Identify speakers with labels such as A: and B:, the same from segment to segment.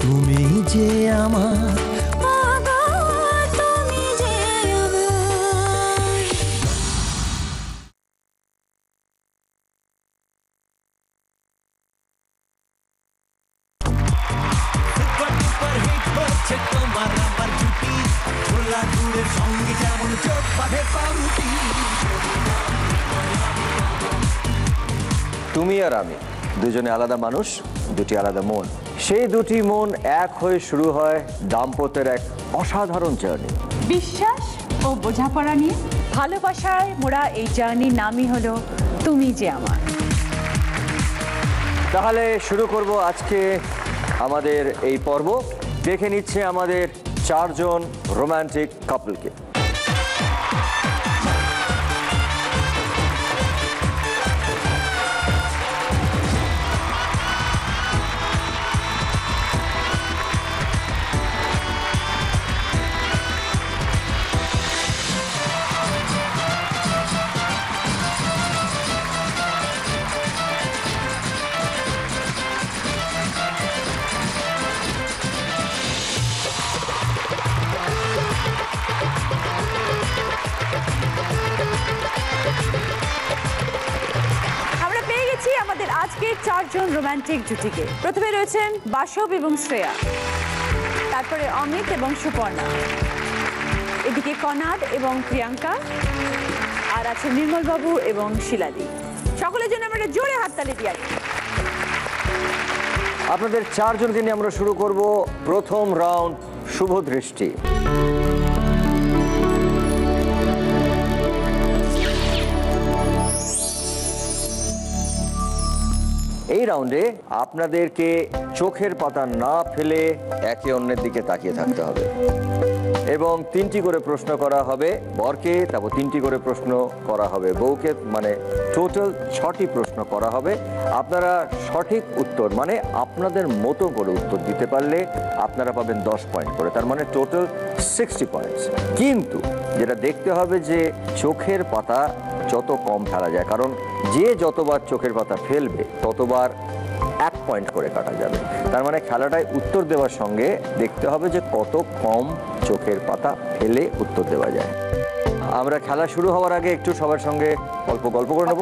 A: তুমি যে আমার
B: তুমি আর আমি দুজনে আলাদা মানুষ, দুটি আলাদা মন। সেই দুটি মন এক হয়ে শুরু হয় দাম্পত্যের এক অসাধারণ জার্নি।
C: বিশ্বাস ও বোঝাপড়া নিয়ে ভালোবাসায় মোরা এই জার্নির নামই হলো তুমি যে আমার।
B: তাহলে শুরু করব আজকে আমাদের এই পর্ব। দেখে নিচ্ছে আমাদের চারজন রোমান্টিক কাপলকে।
C: আমাদের আজকের চারজন রোমান্টিক জুটিকে। প্রথমে রয়েছেন বাসব এবং শ্রেয়া, তারপরে অমিত এবং সুপর্ণা, এদিকে কনাদ এবং প্রিয়াঙ্কা, আর আছে নির্মল বাবু এবং শিলাদি। সকলের জন্য আমরা জোরে হাততালি দিই।
B: আপনাদের চারজনকে নিয়ে আমরা শুরু করব প্রথম রাউন্ড, শুভ দৃষ্টি। এই রাউন্ডে আপনাদেরকে চোখের পাতা না ফেলে একে অন্যের দিকে তাকিয়ে থাকতে হবে এবং 3টি করে প্রশ্ন করা হবে বরকে, তারপর 3টি করে প্রশ্ন করা হবে বউকে, মানে টোটাল 6টি প্রশ্ন করা হবে। আপনারা সঠিক উত্তর মানে আপনাদের মতো করে উত্তর দিতে পারলে আপনারা পাবেন 10 পয়েন্ট করে, তার মানে টোটাল 60 পয়েন্টস। কিন্তু যেটা দেখতে হবে যে চোখের পাতা যত কম ফেলা যায়, কারণ যে যতবার চোখের পাতা ফেলবে ততবার 1 পয়েন্ট করে কাটা যাবে। তার মানে খেলাটায় উত্তর দেওয়ার সঙ্গে দেখতে হবে যে কত কম চোখের পাতা ফেলে উত্তর দেওয়া যায়। আমরা খেলা শুরু হওয়ার আগে একটু সবার সঙ্গে গল্প করে নেব।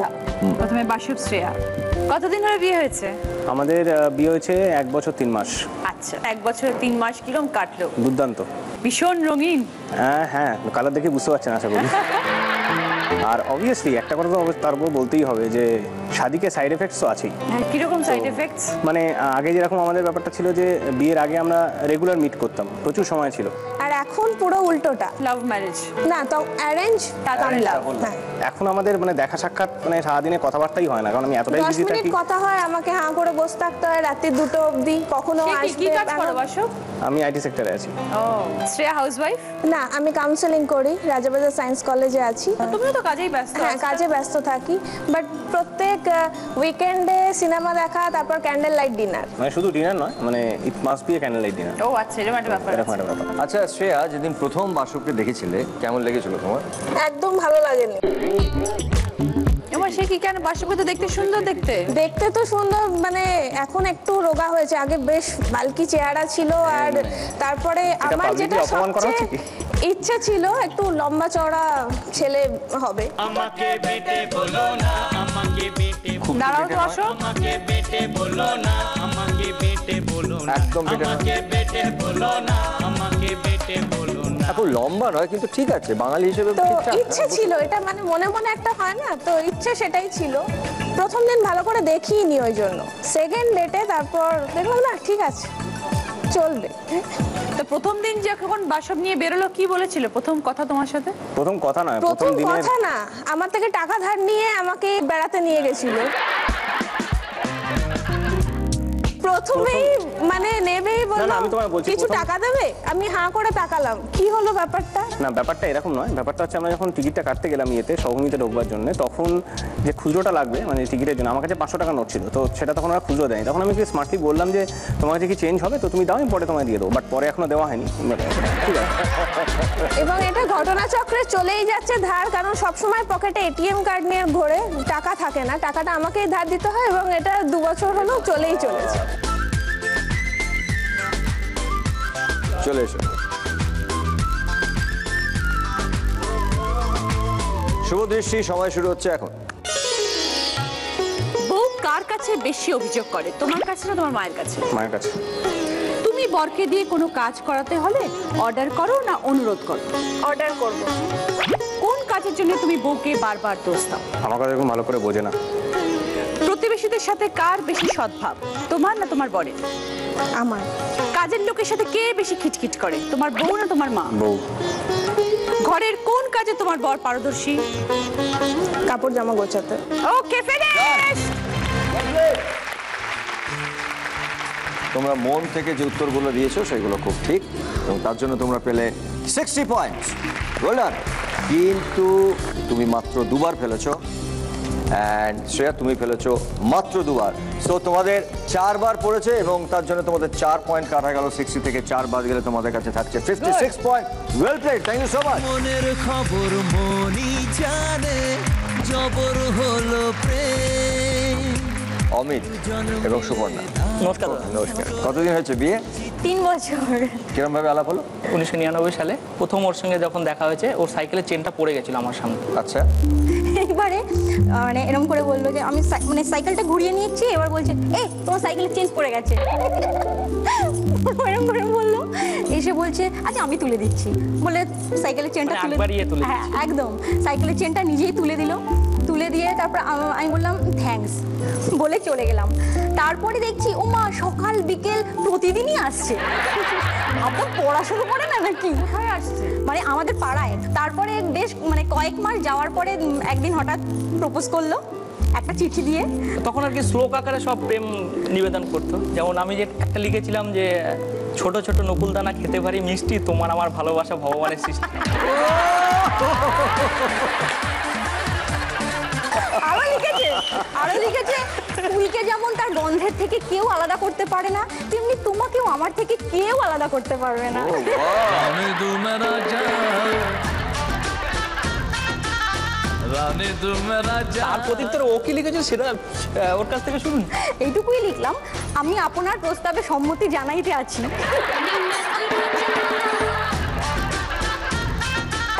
C: প্রথমে বাসব শ্রেয়া, কতদিন ধরে বিয়ে হয়েছে?
D: আমাদের বিয়ে হয়েছে 1 বছর 3 মাস।
C: আচ্ছা, 1 বছর 3 মাস কিরকম কাটলো?
D: দুর্দান্ত,
C: ভীষণ রঙিন।
D: হ্যাঁ, কালার দেখে বুঝতে পারছেন আশা করি। আর অবভিয়াসলি একটা কথা তো তারপর বলতেই হবে যে শাদিকে সাইড এফেক্টস তো আছেই।
C: কিরকম সাইড এফেক্টস?
D: মানে আগে যেরকম আমাদের ব্যাপারটা ছিল যে বিয়ের আগে আমরা রেগুলার মিট করতাম, প্রচুর সময় ছিল।
E: আর এখন পুরো উল্টোটা,
C: লাভ ম্যারেজ
E: না তো অ্যারেঞ্জ তারপরে লাভ।
D: এখন আমাদের মানে দেখা সাক্ষাৎ মানে সারাদিনে কথাবার্তাই হয় না, কারণ আমি এতটাই
E: 10
D: বিজি
E: মিনিট
D: থাকি।
E: কথা হয়, আমাকে হাঁ করে বসে থাকতে হয় রাত্রি 2টো অবধি। কখনো
C: কি
E: আসবে।
C: কাজ করো বাসব?
D: আমি আইটি সেক্টরে আছি।
C: ও, শ্রেয়া হাউসওয়াইফ?
E: না, আমি কাউন্সেলিং করি, রাজাবাজার সায়েন্স কলেজে আছি।
C: তুমিও তো কাজেই ব্যস্ত।
E: হ্যাঁ, কাজে ব্যস্ত থাকি, বাট প্রত্যেক উইকেন্ডে সিনেমা দেখা, তারপর ক্যান্ডেল লাইট ডিনার।
D: মানে শুধু ডিনার নয়, মানে it must be a candle light dinner.
C: ও আচ্ছা, এরকম একটা ব্যাপার।
D: এরকম একটা ব্যাপার।
B: আচ্ছা শ্রেয়া, যেদিন প্রথম বাসবকে দেখেছিলে কেমন লেগেছিল তোমার?
E: একদম ভালো লাগেনি।
C: এবার সে কি, কেন? বাসবকে তো দেখতে সুন্দর,
E: দেখতে তো সুন্দর, মানে এখন একটু রোগা হয়েছে, আগে বেশ বালকি চেহারা ছিল। আর তারপরে আমার যেটা সবচেয়ে ইচ্ছে ছিল একটু লম্বা চওড়া ছেলে হবে।
A: আমাকে বেটে বলো না, আমাকে বেটে
C: দাঁড়াও তো আসো।
A: আমাকে বেটে বলো না, আমাকে বেটে বলো না,
B: একদম বেটে না।
A: আমাকে বেটে বলো না, আমাকে বেটে বলো না।
B: এখন লম্বা নয়, কিন্তু ঠিক আছে, বাঙালি হিসেবে
E: তো
B: ঠিকঠাক।
E: ইচ্ছে ছিল, এটা মানে মনে মনে একটা হয় না, তো ইচ্ছে সেটাই ছিল। প্রথম দিন ভালো করে দেখিনি, ওই জন্য সেকেন্ড ডেটে তারপর দেখলাম না ঠিক আছে, চলবে।
C: তো প্রথম দিন যখন বাসব নিয়ে বেরোলো, কি বলেছিল প্রথম কথা তোমার সাথে?
D: প্রথম কথা নয়,
E: প্রথম
D: দিনের
E: কথা না, আমার থেকে টাকা ধার নিয়ে আমাকে বেড়াতে নিয়ে গেছিল। প্রথমেই মানে নেবেই বললো
D: আমি তোমায় বলছি,
E: কিছু টাকা দেবে, আমি হাঁ করে তাকালাম, কি হলো ব্যাপারটা?
D: না, ব্যাপারটা এরকম নয়। ব্যাপারটা হচ্ছে আমরা যখন টিকিটটা কাটতে গেলাম ইয়েতে, সহভূমিতে ঢোকবার জন্য, তখন যে খুচরোটা লাগবে মানে টিকিটের জন্য, আমার কাছে 500 টাকা নোট ছিল, তো সেটা তখন ওরা খুচরো দেয়নি। তখন আমি স্মার্টলি বললাম যে তোমার কাছে কি চেঞ্জ হবে, তো তুমি দাও, আমি পরে তোমায় দিয়ে দেবো। বাট পরে এখনো দেওয়া হয়নি, ঠিক আছে।
E: এবং এটা ঘটনাচক্রে চলেই যাচ্ছে ধার, কারণ সবসময় পকেটে এটিএম কার্ড নিয়ে ঘোরে, টাকা থাকে না, টাকাটা আমাকেই ধার দিতে হয়, এবং এটা 2 বছর হলো চলেই চলেছে।
B: চলে এসো। শুভ দৃষ্টি, সময় শুরু হচ্ছে এখন।
C: বউ কার কাছে বেশি অভিযোগ করে, তোমার কাছে না তোমার মায়ের কাছে?
D: মায়ের কাছে।
C: তুমি বরকে দিয়ে কোনো কাজ করাতে হলে অর্ডার করো না অনুরোধ করো?
E: অর্ডার করব।
C: কোন কাজের জন্য তুমি বউকে বারবার দোষ দাও?
D: আমার কথা এরকম ভালো করে বোঝে না।
C: প্রতিবেশীদের সাথে কার বেশি সদ্ভাব, তোমার না তোমার বরের?
E: আমার।
C: কাজের লোকের সাথে কে বেশি খিটখিট করে, তোমার বউ না তোমার মা?
D: বউ।
C: ঘরের কোন কাজে তোমার বর পারদর্শী?
E: কাপড় জামা গোছাতে।
C: ওকে, ফিনিশ।
B: তোমরা মন থেকে যে উত্তরগুলো দিয়েছো সেগুলো খুব ঠিক এবং তার জন্য তোমরা পেলে 60 পয়েন্টস। Well done. কিন্তু তুমি মাত্র দুবার ফেলেছো অ্যান্ড শ্রেয়া তুমি ফেলেছো মাত্র দুবার। সো তোমাদের 4 বার পড়েছে এবং তার জন্য তোমাদের 4 পয়েন্ট কাটা গেল। 60 থেকে 4 বাদ গেলে তোমাদের কাছে থাকছে 56 point. Well played, thank you so much.
F: মনের খবর মনই জানে, জবর হলো প্রেম।
B: অমিত এবং সুপর্ণা,
G: নমস্কার দাদা।
B: নমস্কার। কতদিন হয়েছে বিয়ে?
E: 3 বছর।
B: কিরম ভাবে আলাপ হলো?
G: 1999 সালে প্রথম ওর সঙ্গে যখন দেখা হয়েছে, ওর সাইকেলের চেনটা পড়ে গেছিল আমার সামনে।
B: আচ্ছা,
H: একবারে মানে এরকম করে বললো যে আমি মানে সাইকেলটা ঘুরিয়ে নিচ্ছি, এবার বলছে এই তোমার সাইকেলের চেঞ্জ পড়ে গেছে। এরকম করে বললো, এসে বলছে আচ্ছা আমি তুলে দিচ্ছি বলে সাইকেলের চেনটা
G: মানে
H: তুলে
G: একবারই তুলে
H: হ্যাঁ একদম সাইকেলের চেনটা নিজেই তুলে দিল। তুলে দিয়ে তারপর আমি বললাম থ্যাঙ্কস বলে চলে গেলাম। তারপরে দেখছি ও মা সকাল বিকেল প্রতিদিনই আসছে। আপনার পড়াশুনো করে না নাকি?
C: কোথায় আসছে?
H: মানে আমাদের পাড়ায়। তারপরে বেশ মানে কয়েক মাস যাওয়ার পরে একদিন হঠাৎ প্রপোজ করলো একটা চিঠি দিয়ে।
G: তখন আর কি শ্লোক আকারে সব প্রেম নিবেদন করতো। যেমন আমি যে একটা লিখেছিলাম যে ছোট ছোট নকুলদানা খেতে পারি মিষ্টি, তোমার আমার ভালোবাসা ভগবানের সৃষ্টি।
H: আরো লিখেছে ফুলকে যেমন তার গন্ধের থেকে কেউ আলাদা করতে পারে না, তেমনি তোমাকেও আমার থেকে কেউ আলাদা করতে পারবে না।
F: রানে দুমেরা যা, রানে দুমেরা যা।
G: তার প্রত্যুত্তর ও কি লিখেছে সেটা ওর কাছ থেকে শুনুন।
H: এইটুকুই লিখলাম, আমি আপনার প্রস্তাবে সম্মতি জানাইতে আছি।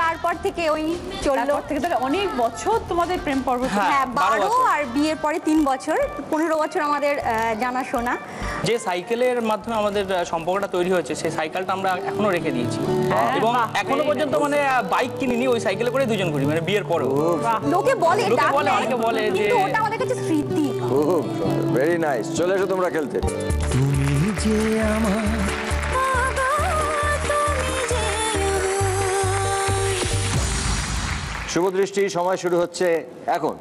H: তারপর থেকে ওই চললো।
C: তারপর থেকে তাহলে অনেক বছর তোমাদের প্রেম পর্ব ছিল।
H: হ্যাঁ
G: 12
H: 12
G: বছর।
H: আর বিয়ের পরে 3 বছর, 15 বছর আমাদের জানাশোনা।
G: যে সাইকেলের মাধ্যমে আমাদের সম্পর্কটা তৈরি হয়েছে, সেই সাইকেলটা আমরা এখনো রেখে দিয়েছি এবং এখনো পর্যন্ত মানে বাইক কিনিনি, ওই সাইকেলে করে দুজন ঘুরি মানে বিয়ের পরেও।
H: লোকে বলে
G: লোকে
H: ডাক
G: বলে,
H: দেয়,
G: অনেকে বলে যে-
H: কিন্তু ওটা আমাদের কাছে স্মৃতি।
B: খুব সুন্দর, ভেরি নাইস। চলে এসো তোমরা খেলতে।
F: তুমি যে আমার
B: শুভ দৃষ্টি, সময় শুরু হচ্ছে এখন।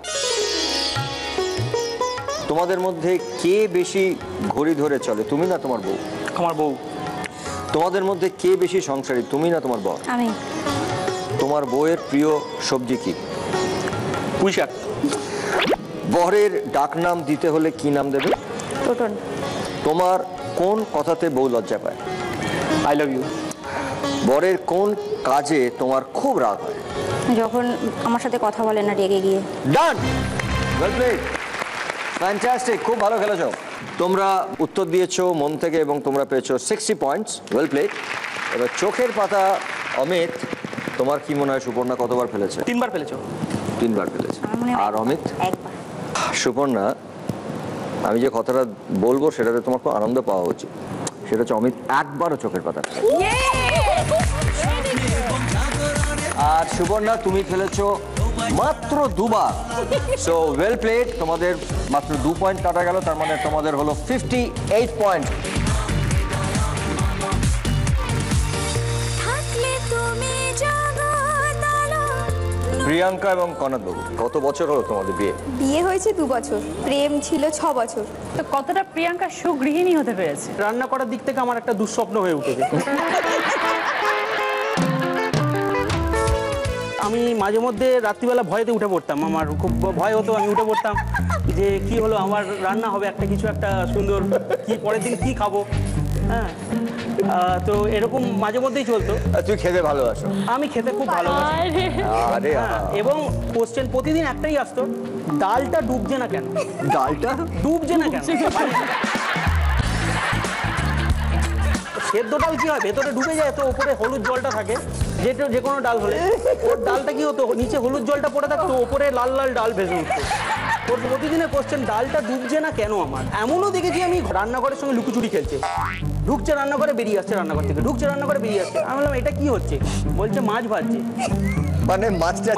B: তোমাদের মধ্যে কে বেশি ঘড়ি ধরে চলে, তুমি না তোমার বউ?
G: আমার বউ।
B: তোমাদের মধ্যে কে বেশি সংসারী, তুমি না তোমার বর?
H: আমি।
B: তোমার বউয়ের প্রিয় সবজি কি?
G: পুঁই শাক।
B: বরের ডাকনাম দিতে হলে কি নাম দেবে?
H: টোটন।
B: তোমার কোন কথাতে বউ লজ্জা পায়?
G: I love you.
B: বরের কোন কাজে তোমার খুব রাগ হয়?
H: যখন আমার সাথে কথা বলে না রেগে গিয়ে।
B: ডান, ওয়েল প্লেড, ফ্যান্টাস্টিক, খুব ভালো খেলেছো। তোমরা উত্তর দিয়েছো মন থেকে এবং তোমরা পেয়েছো 60 পয়েন্টস। Well played. এবার চোখের পাতা, অমিত, তোমার কি মনে হয় সুপর্ণা কতবার ফেলেছে?
G: 3 বার ফেলেছো।
B: 3 বার ফেলেছে।
H: আমার মনে হয়
B: আর অমিত?
H: একবার।
B: সুপর্ণা, আমি যে কথাটা বলবো সেটাতে তোমার খুব আনন্দ পাওয়া উচিত। সেটা হচ্ছে অমিত একবারও চোখের পাতা ফেলেছে। আর সুবর্ণা তুমি ফেলেছো মাত্র 2 বার। সো ওয়েল প্লেড, তোমাদের মাত্র 2 পয়েন্ট কাটা গেল, তার মানে তোমাদের হলো 58 পয়েন্ট। প্রিয়াঙ্কা এবং কনাদ বাবু, কত বছর হলো তোমাদের বিয়ে?
H: বিয়ে হয়েছে 2 বছর, প্রেম ছিল 6 বছর।
C: তো কতটা প্রিয়াঙ্কা সুগৃহিণী হতে পেরেছে?
D: রান্না করার দিক থেকে আমার একটা দুঃস্বপ্ন হয়ে উঠেছে। আমি মাঝে মধ্যে রাত্রিবেলা ভয়েতে উঠে পড়তাম, আমার খুব ভয় হতো, আমি উঠে পড়তাম যে কি হলো, আমার রান্না হবে একটা কিছু একটা সুন্দর, কি পরের দিন কি খাবো। হ্যাঁ, তো এরকম মাঝে মধ্যেই চলতো।
B: আর তুই খেতে ভালোবাসো?
D: আমি খেতে খুব ভালোবাসি।
B: আরে
D: হ্যাঁ, এবং কোশ্চেন প্রতিদিন একটাই আসতো, ডালটা ডুবছে না কেন?
B: ডালটা
D: ডুবছে না কেন?
G: সেদ্ধ ডাল কি হয়, ভেতরে ঢুকে যায় তো ওপরে হলুদ জলটা থাকে, যে কোনো ডাল হলে ওর ডালটা কি হতো, নিচে হলুদ জলটা পড়ে থাকতো, ওপরে লাল লাল ডাল ভেসে উঠতো। ওর প্রতিদিনের কোশ্চেন ডালটা ডুবছে না কেন আমার। এমনও দেখেছি আমি রান্নাঘরের সঙ্গে লুকোচুরি খেলছে, ঢুকছে রান্নাঘরে বেরিয়ে আসছে, রান্নাঘর থেকে ঢুকছে রান্নাঘরে বেরিয়ে আসছে। আমি বললাম এটা কি হচ্ছে, বলছে মাছ ভাজছে।
B: মানে মাছটা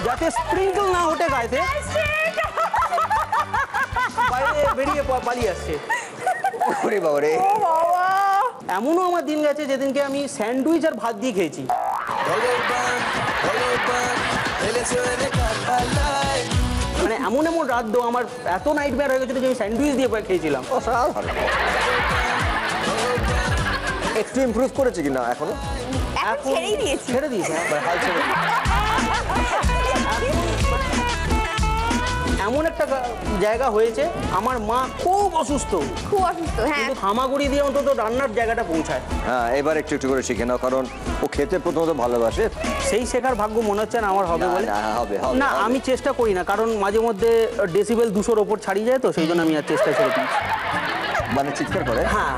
G: যাতে স্প্রিঙ্কল না ওঠে গায়েতে, বাইরে বেরিয়ে পালিয়ে আসছে।
B: ওরে বাবা রে।
G: এমনও আমার দিন গেছে যেদিনকে আমি স্যান্ডউইচ আর ভাত দিয়ে খেয়েছি। মানে এমন এমন রাত দো আমার এত নাইটমেয়ার হয়ে গেছিল যে আমি স্যান্ডউইচ দিয়ে খেয়েছিলাম।
B: একটু ইমপ্রুভ করেছে কিনা এখনো?
C: এখন ছেড়েই দিয়েছি।
G: ছেড়ে দিয়েছে,
B: হাল ছেড়ে দিয়েছে।
G: এমন একটা জায়গা হয়েছে আমার মা খুব অসুস্থ,
H: খুব অসুস্থ, হ্যাঁ।
G: কিন্তু হামাগুড়ি দিয়ে অন্তত রান্নার জায়গাটা পৌঁছায়।
B: হ্যাঁ, এবার একটু একটু করে শিখে নাও, কারণ ও খেতে প্রথমত ভালোবাসে।
G: সেই শেখার ভাগ্য মনে হচ্ছে না আমার হবে বলে।
B: হবে
G: না, আমি চেষ্টা করি না, কারণ মাঝে মধ্যে ডেসিবেল 200-র ওপর ছাড়িয়ে যায়, তো সেই জন্য আমি আর চেষ্টা ছেড়ে দিই।
B: মানে চিৎকার করে?
G: হ্যাঁ,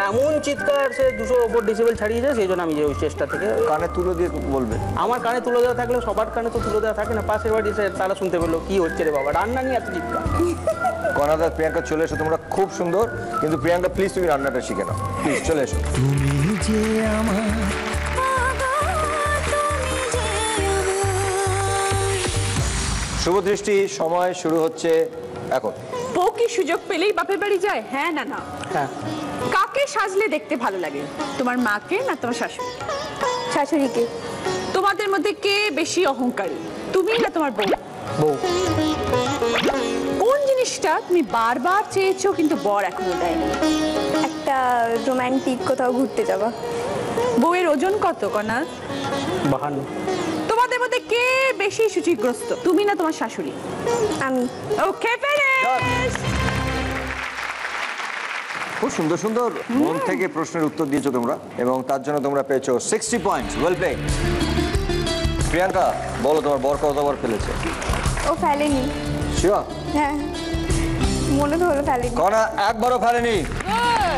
G: এমন চিৎকার সে 200-র ওপর ডেসিবেল ছাড়িয়ে যায়, সেই জন্য আমি যে ওই চেষ্টা থেকে।
B: কানে তুলে দিয়ে বলবে।
G: আমার কানে তুলে দেওয়া থাকলে সবার কানে তো তুলে দেওয়া থাকে না, পাশের বাড়ি সে তারা শুনতে পেলো কি হচ্ছে রে বাবা, রান্না নিয়ে এত চিৎকার।
B: কনাদা, প্রিয়াঙ্কা চলে এসো, তোমরা খুব সুন্দর, কিন্তু প্রিয়াঙ্কা প্লিজ তুমি রান্নাটা শিখে নাও, প্লিজ চলে এসো।
F: তুমি যে আমার
B: শুভ দৃষ্টি, সময় শুরু হচ্ছে এখন।
C: বউ কি সুযোগ পেলেই বাপের বাড়ি যায়? হ্যাঁ না না।
G: হ্যাঁ,
C: কাকে সাজলে দেখতে ভালো লাগে, তোমার মাকে না তোমার শাশুড়ি?
H: শাশুড়িকে।
C: তোমাদের মধ্যে কে বেশি অহংকারী, তুমি না তোমার বউ?
G: বউ।
C: কোন জিনিসটা তুমি বারবার চেয়েছো কিন্তু বর এখনো দেয়নি?
H: একটা রোমান্টিক কোথাও ঘুরতে যাওয়া।
C: বউয়ের ওজন কত কনা?
G: 52।
C: তোমাদের মধ্যে কে বেশি সূচিগ্রস্ত, তুমি না তোমার শাশুড়ি?
H: আমি।
C: ওকে, ফিনিশ।
B: খুব সুন্দর সুন্দর মন থেকে প্রশ্নের উত্তর দিয়েছো তোমরা, এবং তার জন্য তোমরা পেয়েছো 60 পয়েন্টস। Well played. প্রিয়াঙ্কা, বলো তোমার বর কতবার ফেলেছে?
H: ও ফেলেনি।
B: শিওর?
H: হ্যাঁ, মনে তো হলো ফেলেনি।
B: কনা একবারও ফেলেনি।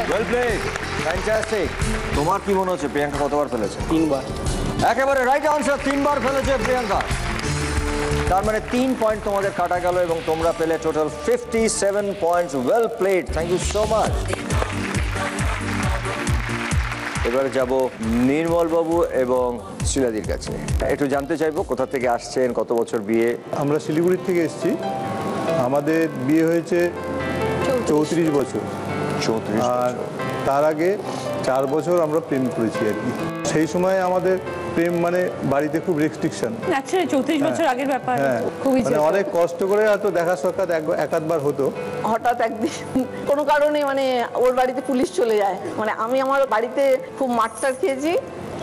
B: Well played, fantastic. তোমার কি মনে হচ্ছে প্রিয়াঙ্কা কতবার ফেলেছে?
G: 3 বার।
B: একেবারে রাইট আনসার, 3 বার ফেলেছে প্রিয়াঙ্কা। তার মানে 3 পয়েন্ট তোমাদের কাটা গেল এবং তোমরা পেলে total 57 points. Well played, thank you so much. এবারে যাব নির্মল বাবু এবং শিলাদির কাছে। একটু জানতে চাইবো কোথা থেকে আসছেন, কত বছর বিয়ে?
I: আমরা শিলিগুড়ির থেকে এসেছি। আমাদের বিয়ে হয়েছে 34 বছর।
B: 34
I: আর তার আগে 4 বছর আমরা প্রেম করেছি আর কি। সেই সময় আমাদের প্রেম মানে বাড়িতে খুব রেস্ট্রিকশন।
C: আচ্ছা, 34 বছর আগের ব্যাপার।
I: হ্যাঁ,
C: খুবই
I: মানে অনেক কষ্ট করে হয়তো দেখা সাক্ষাৎ এক আধবার হতো।
J: হঠাৎ একদিন কোনো কারণে মানে ওর বাড়িতে পুলিশ চলে যায়, মানে আমি আমার বাড়িতে খুব মারটার খেয়েছি।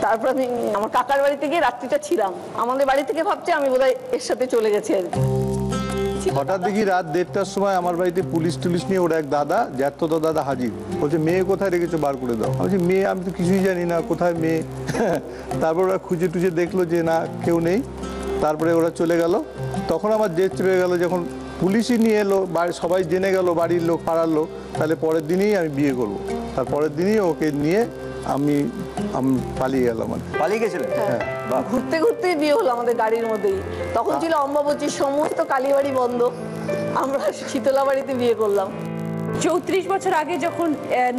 J: তারপর আমি আমার কাকার বাড়িতে গিয়ে রাত্রিটা ছিলাম। আমাদের বাড়ি থেকে ভাবছে আমি বোধহয় এর সাথে চলে গেছি আর কি।
I: হঠাৎ দেখি রাত 1:30টার সময় আমার বাড়িতে পুলিশ টুলিশ নিয়ে ওর এক দাদা, জ্যাঠতো দাদা হাজির। বলছে মেয়ে কোথায় রেখেছো, বার করে দাও। আমি বলছি মেয়ে, আমি তো কিছুই জানি না, কোথায় মেয়ে? তারপর ওরা খুঁজে টুজে দেখলো যে না, কেউ নেই। তারপরে ওরা চলে গেল। তখন আমার জেদ চেপে গেল, যখন পুলিশই নিয়ে এলো, সবাই জেনে গেল, বাড়ির লোক, পাড়ার লোক, তাহলে পরের দিনই আমি বিয়ে করব। তার পরের দিনই ওকে নিয়ে আমি পালিয়ে গেলাম।
B: পালিয়ে গেছিলেন?
J: হ্যাঁ, ঘুরতে ঘুরতে বিয়ে হলো আমাদের গাড়ির মধ্যেই। তখন ছিল অম্বাবচী, সমস্ত কালীবাড়ি বন্ধ, আমরা শীতলা বাড়িতে বিয়ে করলাম।
C: 34 বছর আগে যখন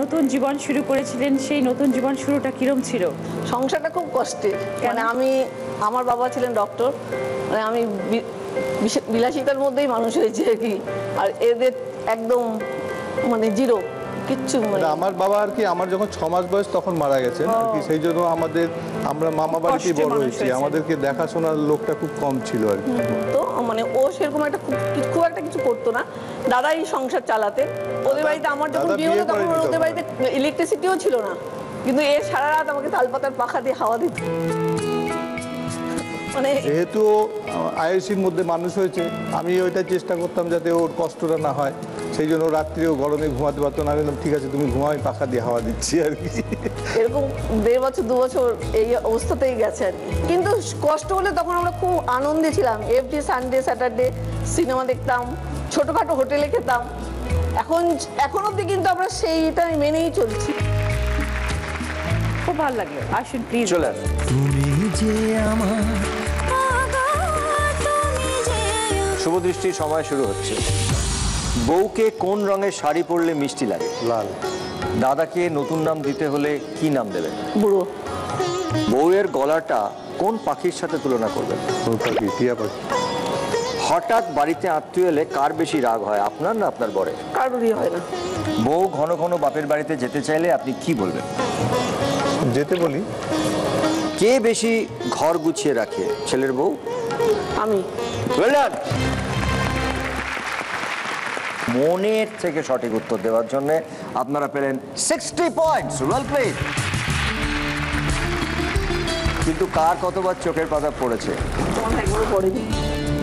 C: নতুন জীবন শুরু করেছিলেন, সেই নতুন জীবন শুরুটা কিরম ছিল?
J: সংসারটা খুব কষ্টের। মানে আমার বাবা ছিলেন ডক্টর, মানে আমি বিলাসিতার মধ্যেই মানুষ হয়েছে আর কি। আর এদের একদম মানে জিরো, কিচ্ছু। মানে
I: আমার বাবা আর কি, আমার যখন 6 মাস বয়স তখন মারা গেছেন আর কি। সেই জন্য আমরা মামা বাড়িতেই বড় হয়েছি, আমাদেরকে দেখাশোনার লোকটা খুব কম ছিল আর কি।
J: তো মানে ও সেরকম একটা খুব একটা কিছু করতো না, দাদাই সংসার চালাতে। ওদের বাড়িতে আমার যখন বিয়ে হলো তখন ওদের বাড়িতে ইলেকট্রিসিটিও ছিল না, কিন্তু এ সারা রাত আমাকে তালপাতার পাখা দিয়ে হাওয়া দিত। মানে
I: যেহেতু আইএসসির মধ্যে মানুষ হয়েছে, আমি ওইটা চেষ্টা করতাম যাতে ওর কষ্টটা না হয়। সেই জন্য রাত্রিও গরমে ঘুমাতে পারতো না। আমি বললাম ঠিক আছে তুমি ঘুমাও, আমি পাখা দিয়ে হাওয়া দিচ্ছি আর কি।
J: এরকম 1.5 বছর 2 বছর এই অবস্থাতেই গেছে আর কি। কিন্তু কষ্ট হলে তখন আমরা খুব আনন্দে ছিলাম। এভরি সানডে স্যাটারডে সিনেমা দেখতাম, ছোটখাটো হোটেলে খেতাম। এখন অব্দি কিন্তু আমরা সেইটা মেনেই চলছি।
C: খুব ভালো লাগলো, আসুন প্লিজ।
B: চলে আসুন।
F: তুমি যে আমার
B: শুভ দৃষ্টির সময় শুরু হচ্ছে। বউকে কোন রঙের শাড়ি পরলে মিষ্টি লাগে?
I: লাল।
B: দাদাকে নতুন নাম দিতে হলে কি নাম দেবেন?
J: বুড়ো।
B: বউয়ের গলাটা কোন পাখির সাথে তুলনা করবেন?
I: পাখি, টিয়া পাখি।
B: হঠাৎ বাড়িতে আত্মীয় এলে কার বেশি রাগ হয়, আপনার না আপনার বরের?
J: কারোরই হয় না।
B: বউ ঘন ঘন বাপের বাড়িতে যেতে চাইলে আপনি কি বলবেন?
I: যেতে বলি।
B: কে বেশি ঘর গুছিয়ে রাখে, ছেলের বউ?
J: আমি।
B: Well done! মনের থেকে সঠিক উত্তর দেওয়ার জন্য আপনারা পেলেন 60 পয়েন্টস। Well played. কিন্তু কার কতবার চোখের পাতা পড়েছে?
J: তোমার একবারও পড়েনি।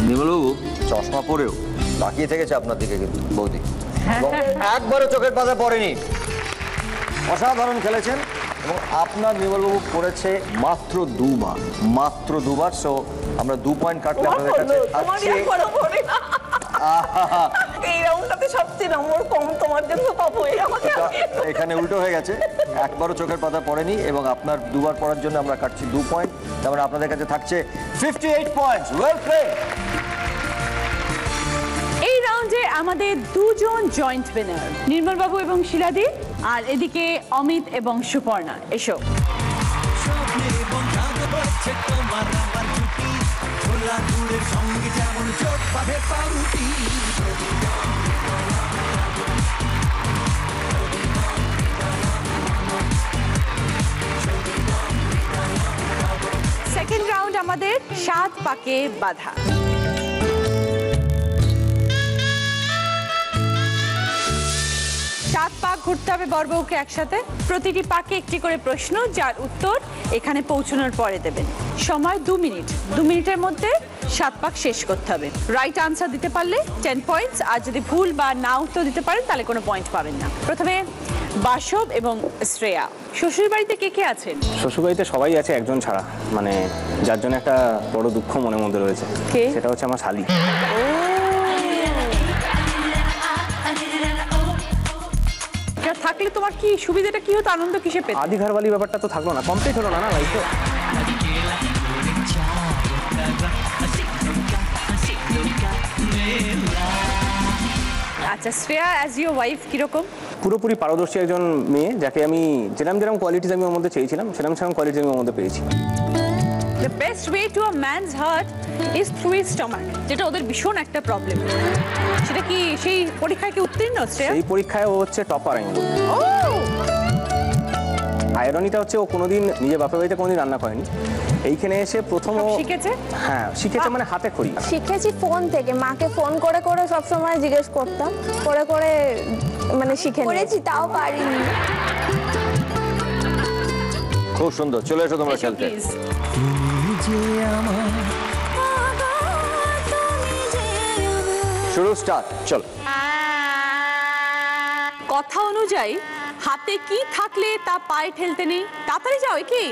B: নির্মলবাবু চশমা পরেও তাকিয়ে থেকেছে আপনার দিকে কিন্তু বৌদি, এবং একবারও চোখের পাতা পড়েনি। অসাধারণ খেলেছেন। এবং আপনার নির্মলবাবু পড়েছে মাত্র 2 বার, মাত্র 2 বার। সো আমরা 2 পয়েন্ট কাটলে আপনাদের কাছে থাকছে।
J: এই রাউন্ডটাতে সবচেয়ে নম্বর কম, তোমার জন্য পাবো।
B: এখানে উল্টো হয়ে গেছে, একবারও চোখের পাতা পড়েনি এবং আপনার 2 বার পড়ার জন্য আমরা কাটছি 2 পয়েন্ট। তার মানে আপনাদের কাছে থাকছে 58 পয়েন্টস। Well played.
C: এই রাউন্ডে আমাদের দুজন জয়েন্ট উইনার, নির্মলবাবু এবং শিলাদি, আর এদিকে অমিত এবং সুপর্ণা। এসো। সেকেন্ড রাউন্ড আমাদের 7 পাকে বাঁধা। পাক ঘুরতে হবে বরবউকে একসাথে। প্রতিটি পাকে একটি করে প্রশ্ন, যার উত্তর এখানে পৌঁছানোর পরে দেবেন। সময় 2 মিনিট। 2 মিনিটের মধ্যে 7 পাক শেষ করতে হবে। রাইট আনসার দিতে পারলে 10 পয়েন্টস, আর যদি ভুল বা না উত্তর দিতে পারেন তাহলে কোনো পয়েন্ট পাবেন না। প্রথমে বাসব এবং শ্রেয়া। শ্বশুর বাড়িতে কে কে আছেন?
D: শ্বশুরবাড়িতে সবাই আছে, একজন ছাড়া, মানে যার জন্য একটা বড় দুঃখ মনের মধ্যে রয়েছে।
C: কে?
D: সেটা হচ্ছে আমার শালি।
C: থাকলে তোমার কি সুবিধাটা কি হতো, আনন্দ কিসে পেতে?
D: আদি ঘরওয়ালি ব্যাপারটা তো থাকলো না, কমপ্লিট হলো না লাইফে।
C: আচ্ছা, শ্রেয়া অ্যাজ ইউর ওয়াইফ কিরকম?
D: পুরোপুরি পারদর্শী একজন মেয়ে, যাকে আমি যেরকম কোয়ালিটিস আমি ওর মধ্যে চেয়েছিলাম সেরকম কোয়ালিটিস আমি ওর মধ্যে পেয়েছি।
C: The best way to a man's heart is through his stomach, যেটা ওদের ভীষণ একটা প্রবলেম। সেটা কি সেই পরীক্ষায় কি উত্তীর্ণ শ্রেয়া?
D: এই পরীক্ষায় ও হচ্ছে টপার। আমি আয়রনিটা হচ্ছে ও কোনোদিন নিজের বাপের বাড়িতে কোনোদিন রান্না করেনি, এইখানে এসে প্রথম
C: শিখেছে।
D: হ্যাঁ শিখেছে, মানে হাতে খড়ি।
E: শিখেছি ফোন থেকে, মাকে ফোন করে করে সবসময় জিজ্ঞেস করতাম, করে করে মানে শিখে করেছি, তাও পারিনি।
B: খুব সুন্দর। চলে এসো তোমরা খেলতে।
F: তুমি যে আমার
B: শুরু, স্টার্ট। চল।
C: কথা অনুযায়ী হাতে কি থাকলে তা পায়ে ঠেলতে নেই। তাড়াতাড়ি যাও। কি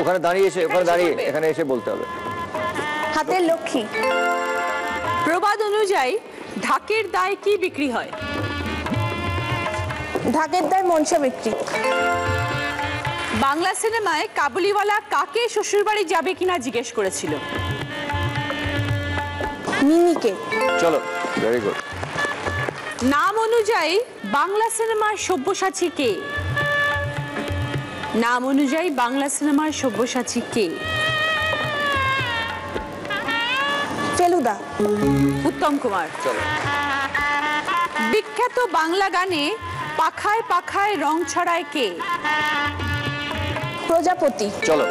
B: ওখানে দাঁড়িয়ে এসে, ওখানে দাঁড়িয়ে এখানে এসে বলতে হবে।
E: হাতের লক্ষ্মী।
C: প্রবাদ অনুযায়ী ঢাকের দায় কি বিক্রি হয়?
E: ঢাকের দায় মনসা বিক্রি।
C: বাংলা সিনেমায় কাবুলিওয়ালা কাকে শ্বশুরবাড়ি যাবে কিনা জিজ্ঞেস করেছিল?
E: মিনিকে।
B: চলো, ভেরি গুড।
C: নাম অনুযায়ী বাংলা সিনেমার সব্যসাচী কে? নাম অনুযায়ী বাংলা সিনেমার সব্যসাচী কে?
E: ফেলুদা।
C: উত্তম কুমার।
B: চলো।
C: বিখ্যাত বাংলা গানে পাখায় পাখায় রং ছড়ায় কে?
E: প্রজাপতি।
B: চলো।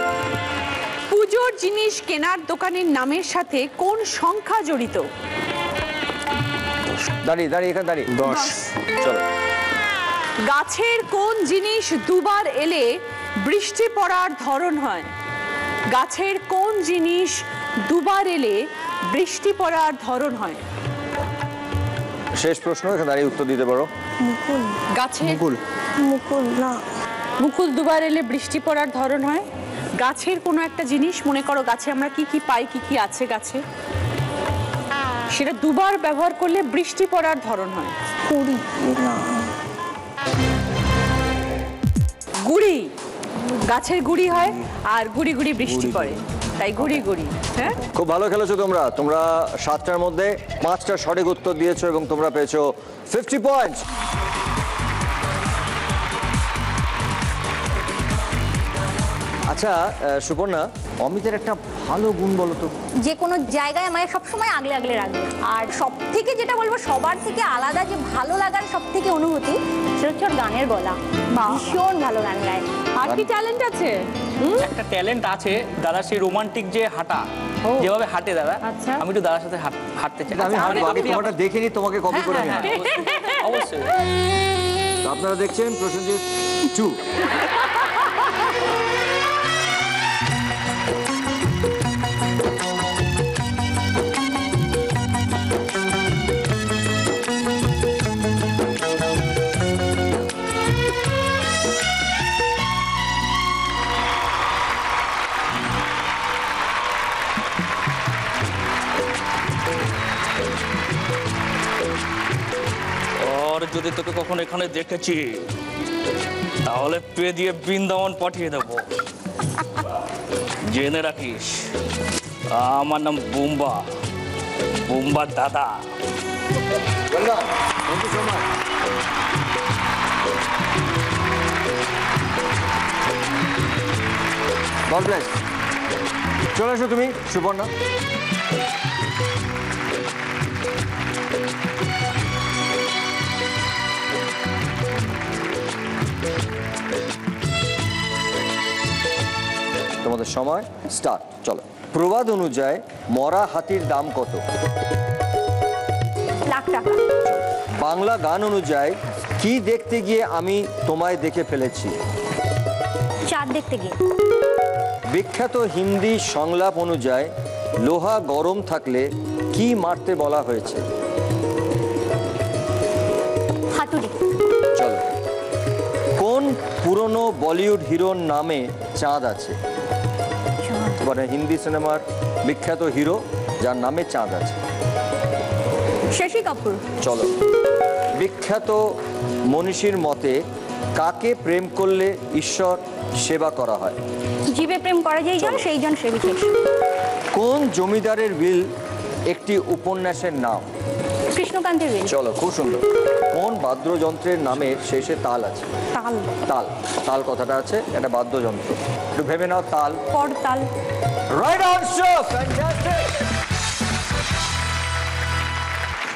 C: পুজোর জিনিস কেনার দোকানের নামের সাথে কোন সংখ্যা জড়িত?
B: দাঁড়িয়ে দাঁড়িয়ে এখানে দাঁড়িয়ে।
D: 10।
B: চলো।
C: গাছের কোন জিনিস দুবার এলে বৃষ্টি পড়ার ধরন হয়? গাছের কোন জিনিস দুবার এলে বৃষ্টি পড়ার ধরন হয়?
B: শেষ প্রশ্ন, এখানে দাঁড়িয়ে উত্তর দিতে পারো।
E: মুকুল।
C: গাছের
D: মুকুল।
E: মুকুল না।
C: মুকুল দুবার এলে বৃষ্টি পড়ার ধরন হয়। গাছের কোনো একটা জিনিস, মনে করো গাছে আমরা কি কি পাই, কি কি আছে গাছে, সেটা দুবার ব্যবহার করলে বৃষ্টি পড়ার ধরন হয়।
H: কুড়ি না,
C: গুড়ি, গাছের গুড়ি হয় আর গুড়ি গুড়ি বৃষ্টি পড়ে, তাই গুড়ি গুড়ি। হ্যাঁ,
B: খুব ভালো খেলেছো তোমরা। তোমরা 7টার মধ্যে 5টা সঠিক উত্তর দিয়েছো এবং তোমরা পেয়েছো 50 পয়েন্টস। আচ্ছা সুপর্ণা, অমিতের একটা ভালো গুণ বলো তো।
H: যে কোনো জায়গায় আমায় সবসময় আগলে আগলে রাখবে। আর সব থেকে যেটা বলবো, সবার থেকে আলাদা যে ভালো লাগার সব থেকে অনুভূতি, সেটা হচ্ছে ওর গানের গলা। ভীষণ ভালো গান গায়।
C: আর কি ট্যালেন্ট আছে?
A: একটা ট্যালেন্ট আছে দাদা, সেই রোমান্টিক যে হাঁটা, যেভাবে হাঁটে দাদা,
C: আচ্ছা।
A: আমি একটু দাদার সাথে হাঁটতে চাই।
B: আমি হাঁটবো, আগে তোমারটা দেখে নি, তোমাকে কপি করে নিই।
A: অবশ্যই।
B: তো আপনারা দেখছেন প্রসেনজিৎ 2।
A: আর যদি তোকে কখনো এখানে দেখেছি তাহলে পে দিয়ে বৃন্দাবন পাঠিয়ে দেবো। জেনে রাখিস, আমার নাম বুম্বা, বুম্বার দাদা।
B: চলে এসো তুমি সুপর্ণা। তোমাদের সময় স্টার্ট। চলো। প্রবাদ অনুযায়ী মরা হাতির দাম কত?
H: লাখ টাকা।
B: বাংলা গান অনুযায়ী কি দেখতে গিয়ে আমি তোমায় দেখে ফেলেছি?
H: চাঁদ দেখতে গিয়ে।
B: বিখ্যাত হিন্দি সংলাপ অনুযায়ী লোহা গরম থাকলে কি মারতে বলা হয়েছে?
H: হাতুড়ি।
B: চলো। কোন পুরনো বলিউড হিরোর নামে চাঁদ আছে? মানে হিন্দি সিনেমার বিখ্যাত হিরো যার নামে চাঁদ আছে।
H: শশী কাপুর।
B: চলো। বিখ্যাত মনীষীর মতে কাকে প্রেম করলে ঈশ্বর সেবা করা হয়?
H: জীবে প্রেম করা যেই জন, সেই জন সে বিশেষ।
B: কোন জমিদারের বিল একটি উপন্যাসের নাম?
H: কৃষ্ণকান্তের বিল।
B: চলো, খুব সুন্দর। কোন বাদ্যযন্ত্রের নামের শেষে তাল আছে?
H: তাল।
B: তাল, তাল কথাটা আছে, এটা বাদ্যযন্ত্র। একটু ভেবে নাও। তাল।
H: করতাল।
B: Right answer, fantastic.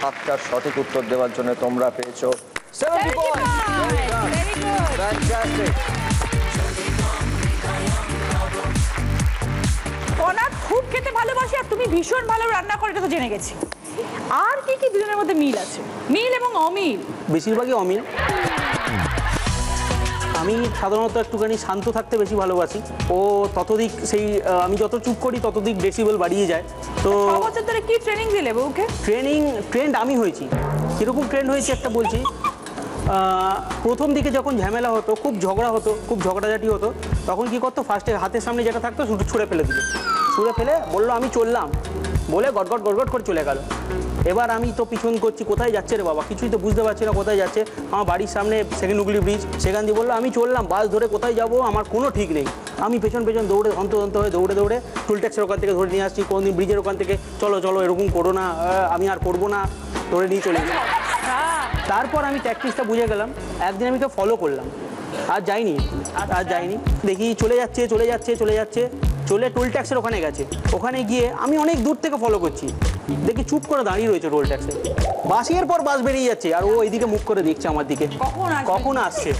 B: 7টার সঠিক উত্তর দেওয়ার জন্য তোমরা পেয়েছো 70 point.
C: Very good.
B: Fantastic.
C: Kanad খুব খেতে ভালোবাসে আর তুমি ভীষণ ভালো রান্না করে, এটা তো জেনে গেছি। আর কি কি দুজনের মধ্যে মিল আছে? মিল এবং অমিল।
G: বেশিরভাগই অমিল। আমি সাধারণত একটুখানি শান্ত থাকতে বেশি ভালোবাসি। ও ততদিক সেই আমি যত চুপ করি ততদিক ডেসিবেল বাড়িয়ে যায়। তো
C: 6 বছর ধরে কি ট্রেনিং দিলে বউকে?
G: ট্রেন্ড আমি হয়েছি। কীরকম ট্রেন্ড হয়েছে একটা বলছি। প্রথম দিকে যখন ঝামেলা হতো, খুব ঝগড়া হতো, খুব ঝগড়াঝাটি হতো, তখন কি করতো, ফার্স্টে হাতের সামনে যেটা থাকতো ছুঁড়ে ফেলে দিল। ছুঁড়ে ফেলে বললো আমি চললাম, বলে গটগট গটগট করে চলে গেল। এবার আমি তো পিছন করছি, কোথায় যাচ্ছে রে বাবা, কিছুই তো বুঝতে পারছি না কোথায় যাচ্ছে। আমার বাড়ির সামনে সেকেন্ড হুগলি ব্রিজ, সেখান দিয়ে বললো আমি চললাম, বাস ধরে কোথায় যাব আমার কোনো ঠিক নেই। আমি পেছন দৌড়ে হন্ত হয়ে দৌড়ে টুল ট্যাক্সের ওখান থেকে ধরে নিয়ে আসছি, কোনদিন ব্রিজের ওখান থেকে চলো চলো এরকম করো না, আমি আর করবো না, ধরে নিয়ে চলে গেলাম। তারপর আমি ট্যাকটিক্সটা বুঝে গেলাম। একদিন আমি তো ফলো করলাম, আর যাইনি, দেখি চলে যাচ্ছে চলে টোল ট্যাক্সের ওখানে গেছে। ওখানে গিয়ে আমি অনেক দূর থেকে ফলো করছি, দেখি চুপ করে দাঁড়িয়ে রয়েছে টোল ট্যাক্সে। বাসের পর বাস বেরিয়ে যাচ্ছে আর ও এইদিকে মুখ করে দেখছে আমার দিকে, কখন আসছে।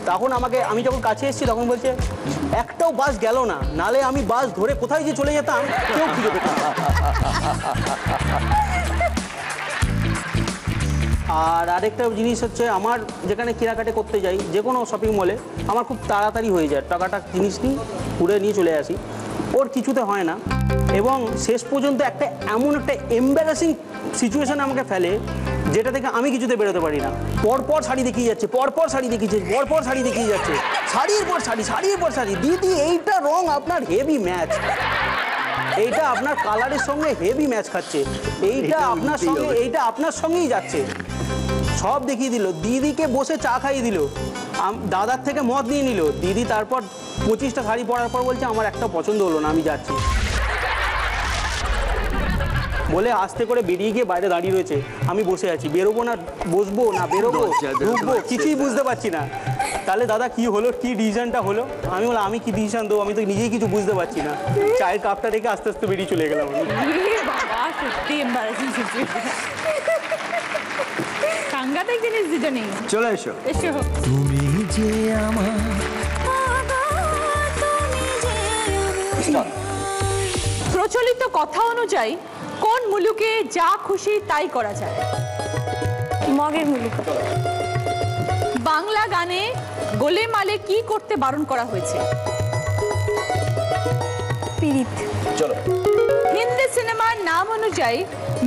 G: তখন আমি যখন কাছে এসেছি তখন বলছে একটাও বাস গেল না, নালে আমি বাস ধরে কোথায় যে চলে যেতাম কেউ খুঁজে পেতাম না। আর আরেকটা জিনিস হচ্ছে, আমার যেখানে কেনাকাটি করতে যাই যে কোনো শপিং মলে, আমার খুব তাড়াতাড়ি হয়ে যায়, টাকাটা জিনিস নিই ঘুরে নিয়ে চলে আসি। ওর কিছুতে হয় না, এবং শেষ পর্যন্ত এমন একটা এম্বারাসিং সিচুয়েশনে আমাকে ফেলে যেটা থেকে আমি কিছুতে বেরোতে পারি না। পরপর শাড়ি দেখিয়ে যাচ্ছে, শাড়ির পর শাড়ি, দিদি এইটা রং আপনার হেভি ম্যাচ। এইটা আপনার কালারের সঙ্গে হেভি ম্যাচ খাচ্ছে, এইটা আপনার সঙ্গেই যাচ্ছে। সব দেখিয়ে দিল, দিদিকে বসে চা খাইয়ে দিল, দাদার থেকে মদ নিয়ে নিল। দিদি তারপর 25টা শাড়ি পরার পর বলছে আমার একটা পছন্দ হলো না, আমি যাচ্ছি বলে আস্তে করে বেরিয়ে গিয়ে বাইরে দাঁড়িয়ে রয়েছে। আমি বসে আছি, বেরোবো না বসবো না বেরোবো ঢুকবো কিছুই বুঝতে পারছি না। তাহলে দাদা কি হলো, কি ডিসিশনটা হলো? আমি বললাম আমি কি ডিসিশন দেবো, আমি তো নিজেই কিছু বুঝতে পারছি না। চায়ের কাপটা রেখে আস্তে আস্তে বেরিয়ে চলে গেলাম।
C: বাবা সত্যি এম্বারাসিং সিচুয়েশন। সাংঘাতিক জিনিস দুজনেই।
B: চলে এসো।
C: এসো।
F: তুমি যে আমার
C: প্রচলিত কথা অনুযায়ী কোন মুলুকে যা খুশি তাই করা যায়?
H: মগের মুলুক।
C: বাংলা গানে গোলেমালে কি করতে বারণ করা হয়েছে?
H: পিরিত।
B: চলো।
C: হিন্দি সিনেমার নাম অনুযায়ী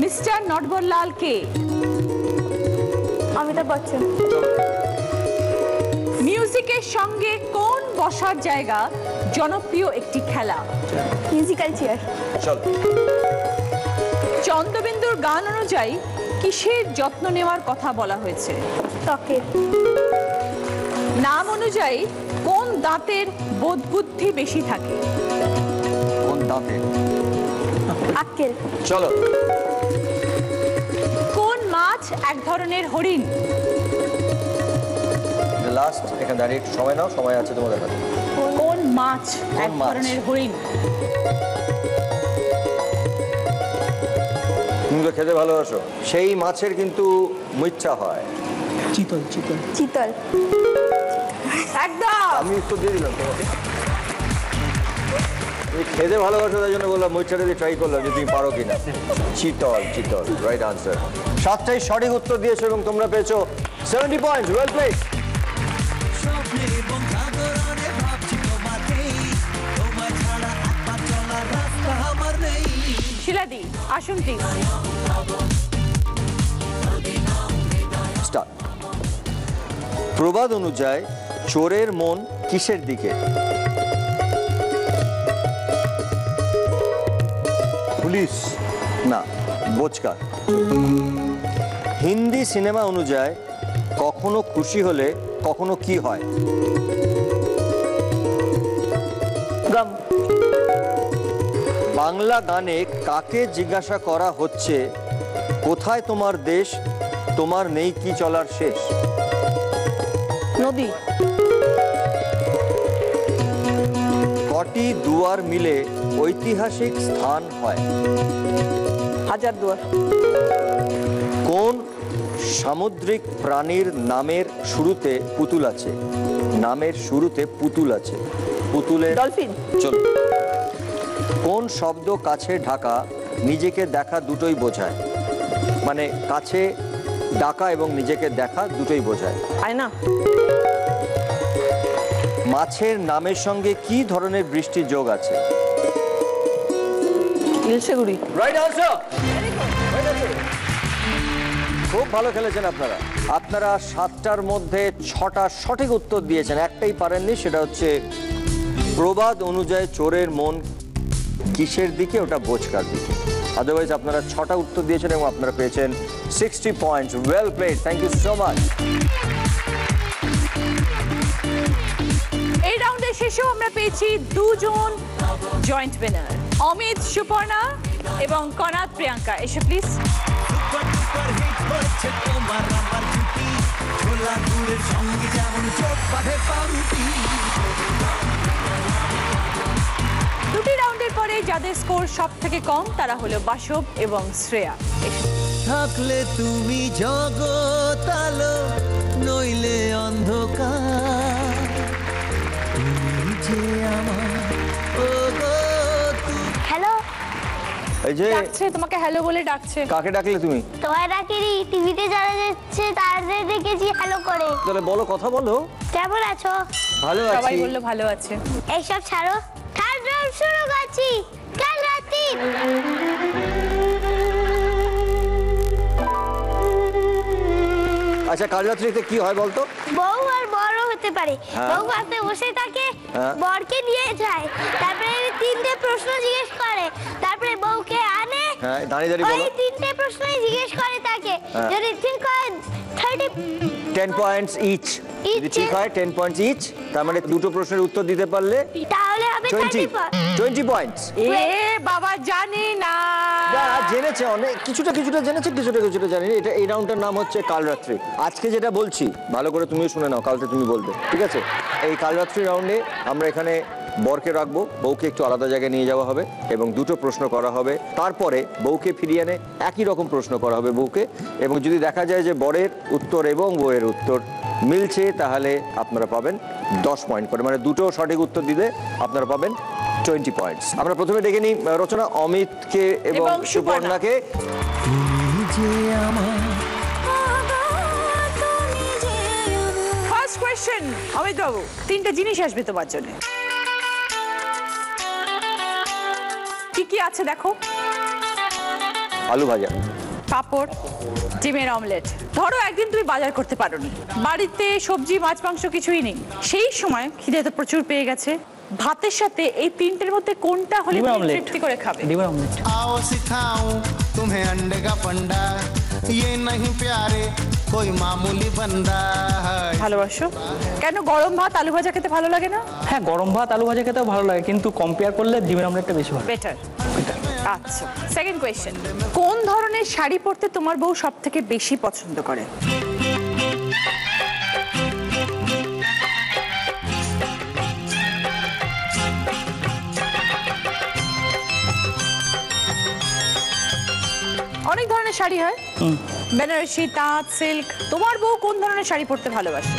C: মিস্টার নটবরলাল কে?
H: অমিতাভ বচ্চন।
C: মিউজিকের সঙ্গে কোন বসার জায়গা জনপ্রিয় একটি খেলা?
H: Musical chair.
B: চলো।
C: চন্দ্রবিন্দুর গান অনুযায়ী কিসের যত্ন নেওয়ার কথা বলা হয়েছে?
H: ত্বকের।
C: নাম অনুযায়ী কোন দাঁতের বোধবুদ্ধি বেশি থাকে?
B: কোন দাঁতে?
H: আক্কেল।
B: চলো।
C: কোন মাছ এক ধরনের হরিণ?
B: লাস্ট, এখানে দাঁড়িয়ে একটু সময় নাও, সময় আছে তোমাদের হাতে।
C: কোন মাছ এক
B: মাছ?
C: ধরনের হরিণ?
B: তুমি তো খেতে ভালোবাসো, সেই মাছের কিন্তু মুচ্ছা হয়।
G: চিতল চিতল
H: চিতল।
C: একদম।
B: আমি উত্তর দিয়ে দিলাম তোমাকে। তুমি খেতে ভালোবাসো, তাই জন্য বললাম মুচ্ছাটা দিয়ে ট্রাই করলাম যে তুমি পারো কিনা। চিতল, চিতল, রাইট আনসার। 7টাই সঠিক উত্তর দিয়েছো এবং তোমরা পেয়েছো 70 পয়েন্টস। Well played.
C: শিলাদি আসুন প্লিজ।
B: স্টার্ট। প্রবাদ অনুযায়ী চোরের মন কিসের দিকে?
I: পুলিশ।
B: না, বোচকার। হিন্দি সিনেমা অনুযায়ী কখনো খুশি হলে কখনো কি হয়?
H: গম।
B: বাংলা গানে কাকে জিজ্ঞাসা করা হচ্ছে কোথায় তোমার দেশ, তোমার নেই কি চলার শেষ?
J: নদী।
B: কটি দুয়ার মিলে ঐতিহাসিক স্থান হয়?
J: হাজারদুয়ার।
B: কোন সামুদ্রিক প্রাণীর নামের শুরুতে পুতুল আছে? নামের শুরুতে পুতুল আছে। পুতুলের
J: ডলফিন।
B: চলো। কোন শব্দ কাছে ঢাকা নিজেকে দেখা দুটোই বোঝায়? মানে কাছে ডাকা এবং নিজেকে দেখা দুটোই বোঝায়।
J: আয়না।
B: মাছের নামের সঙ্গে কি ধরনের বৃষ্টির যোগ আছে?
J: ইলশেগুড়ি।
B: Right answer. খুব ভালো খেলেছেন আপনারা। আপনারা 7টার মধ্যে 6টা সঠিক উত্তর দিয়েছেন, একটাই পারেননি, সেটা হচ্ছে প্রবাদ অনুযায়ী চোরের মন কিসের দিকে? ওটা বোচকার দিকে। আদারওয়াইজ আপনারা 6টা উত্তর দিয়েছেন এবং আপনারা পেয়েছেন 60 points. Well played, thank you so much.
C: এই রাউন্ডের শেষেও আমরা পেয়েছি দুজন জয়েন্ট উইনার, অমিত সুপর্ণা এবং কনাদ প্রিয়াঙ্কা। এসে প্লিজ। দুটি রাউন্ডের পরে যাদের স্কোর সব থেকে কম তারা হলো বাসব এবং শ্রেয়া।
F: থাকলে তুমি জগৎ আলো, নইলে অন্ধকার। তুমি যে আমার
H: হ্যালো।
B: এই যে
C: ডাকছে তোমাকে, হ্যালো বলে ডাকছে।
B: কাকে ডাকলে তুমি?
H: তোমায় ডাকিনি, টিভিতে যারা যাচ্ছে তাদের দেখেছি হ্যালো করে।
B: তাহলে বলো, কথা বলো।
H: কেমন আছো?
B: ভালো
C: সবাই
B: আছি।
C: বললো ভালো আছে।
H: এইসব ছাড়ো, থার্ড রাউন্ড শুরু করছি। কাল রাতে
B: আচ্ছা, কাল রাত্রিতে কি হয় বলতো?
H: বউ আর বড় হতে পারে।
B: হ্যাঁ।
H: বউ পাশে বসে থাকে,
K: বরকে নিয়ে যায়, তারপরে তিনটে প্রশ্ন জিজ্ঞেস করে, তারপরে বউকে আনে।
B: হ্যাঁ, দাঁড়িয়ে দাঁড়িয়ে বলো।
K: ওই তিনটে প্রশ্নই জিজ্ঞেস করে তাকে, যদি ঠিক হয়
B: 10 পয়েন্টস ইচ। যদি ঠিক হয় 10 পয়েন্টস ইচ, তার মানে দুটো প্রশ্নের উত্তর দিতে পারলে
K: তাহলে হবে
B: 20 পয়েন্টস।
C: এ বাবা জানি না।
B: জেনেছে অনেক, কিছুটা জেনেছে, কিছুটা জানি না। এটা এই রাউন্ডটার নাম হচ্ছে কালরাত্রি। আজকে যেটা বলছি ভালো করে তুমিও শুনে নাও, কালকে তুমি বলবে, ঠিক আছে? এই কালরাত্রি রাউন্ডে আমরা এখানে বরকে রাখবো, বউকে একটু আলাদা জায়গায় নিয়ে যাওয়া হবে এবং দুটো প্রশ্ন করা হবে। তারপরে বউকে ফিরিয়ে এনে একই রকম প্রশ্ন করা হবে বউকে, এবং যদি দেখা যায় যে বরের উত্তর এবং বউয়ের উত্তর মিলছে তাহলে আপনারা পাবেন 10 পয়েন্ট করে, মানে দুটো সঠিক উত্তর দিলে আপনারা পাবেন 20 পয়েন্টস। আমরা প্রথমে ডেকে নিই রচনা, অমিতকে এবং সুপর্ণাকে।
C: ফার্স্ট কোয়েশ্চেন, অমিত বাবু, তিনটা জিনিস আসবে তোমার জন্য। কি কি আছে দেখো?
B: আলু ভাজা,
C: পাঁপড়, ডিমের অমলেট। ধরো একদিন তুমি বাজার করতে পারোনি, বাড়িতে সবজি মাছ মাংস কিছুই নেই, সেই সময় খিদে তো প্রচুর পেয়ে গেছে, ভাতের সাথে এই তিনটের মধ্যে কোনটা হলে তুমি তৃপ্তি করে খাবে?
A: ডিমের অমলেট।
F: आओ सिखाऊं तुम्हें अंडे का फंडा, ये नहीं प्यारे कोई मामूली बंदा है।
C: ভালোবাসো? কেন গরম ভাত আলু ভাজা খেতে ভালো লাগে না?
A: হ্যাঁ, গরম ভাত আলু ভাজা খেতেও ভালো লাগে, কিন্তু কম্পেয়ার করলে ডিমের অমলেটটা বেশি ভালো।
C: বেটার। আচ্ছা, সেকেন্ড কোয়েশ্চেন, কোন ধরনের শাড়ি পরতে তোমার বউ সব থেকে বেশি পছন্দ করে? অনেক ধরনের শাড়ি হয়, বেনারসি, তাঁত, সিল্ক। তোমার বউ কোন ধরনের শাড়ি পরতে ভালোবাসে?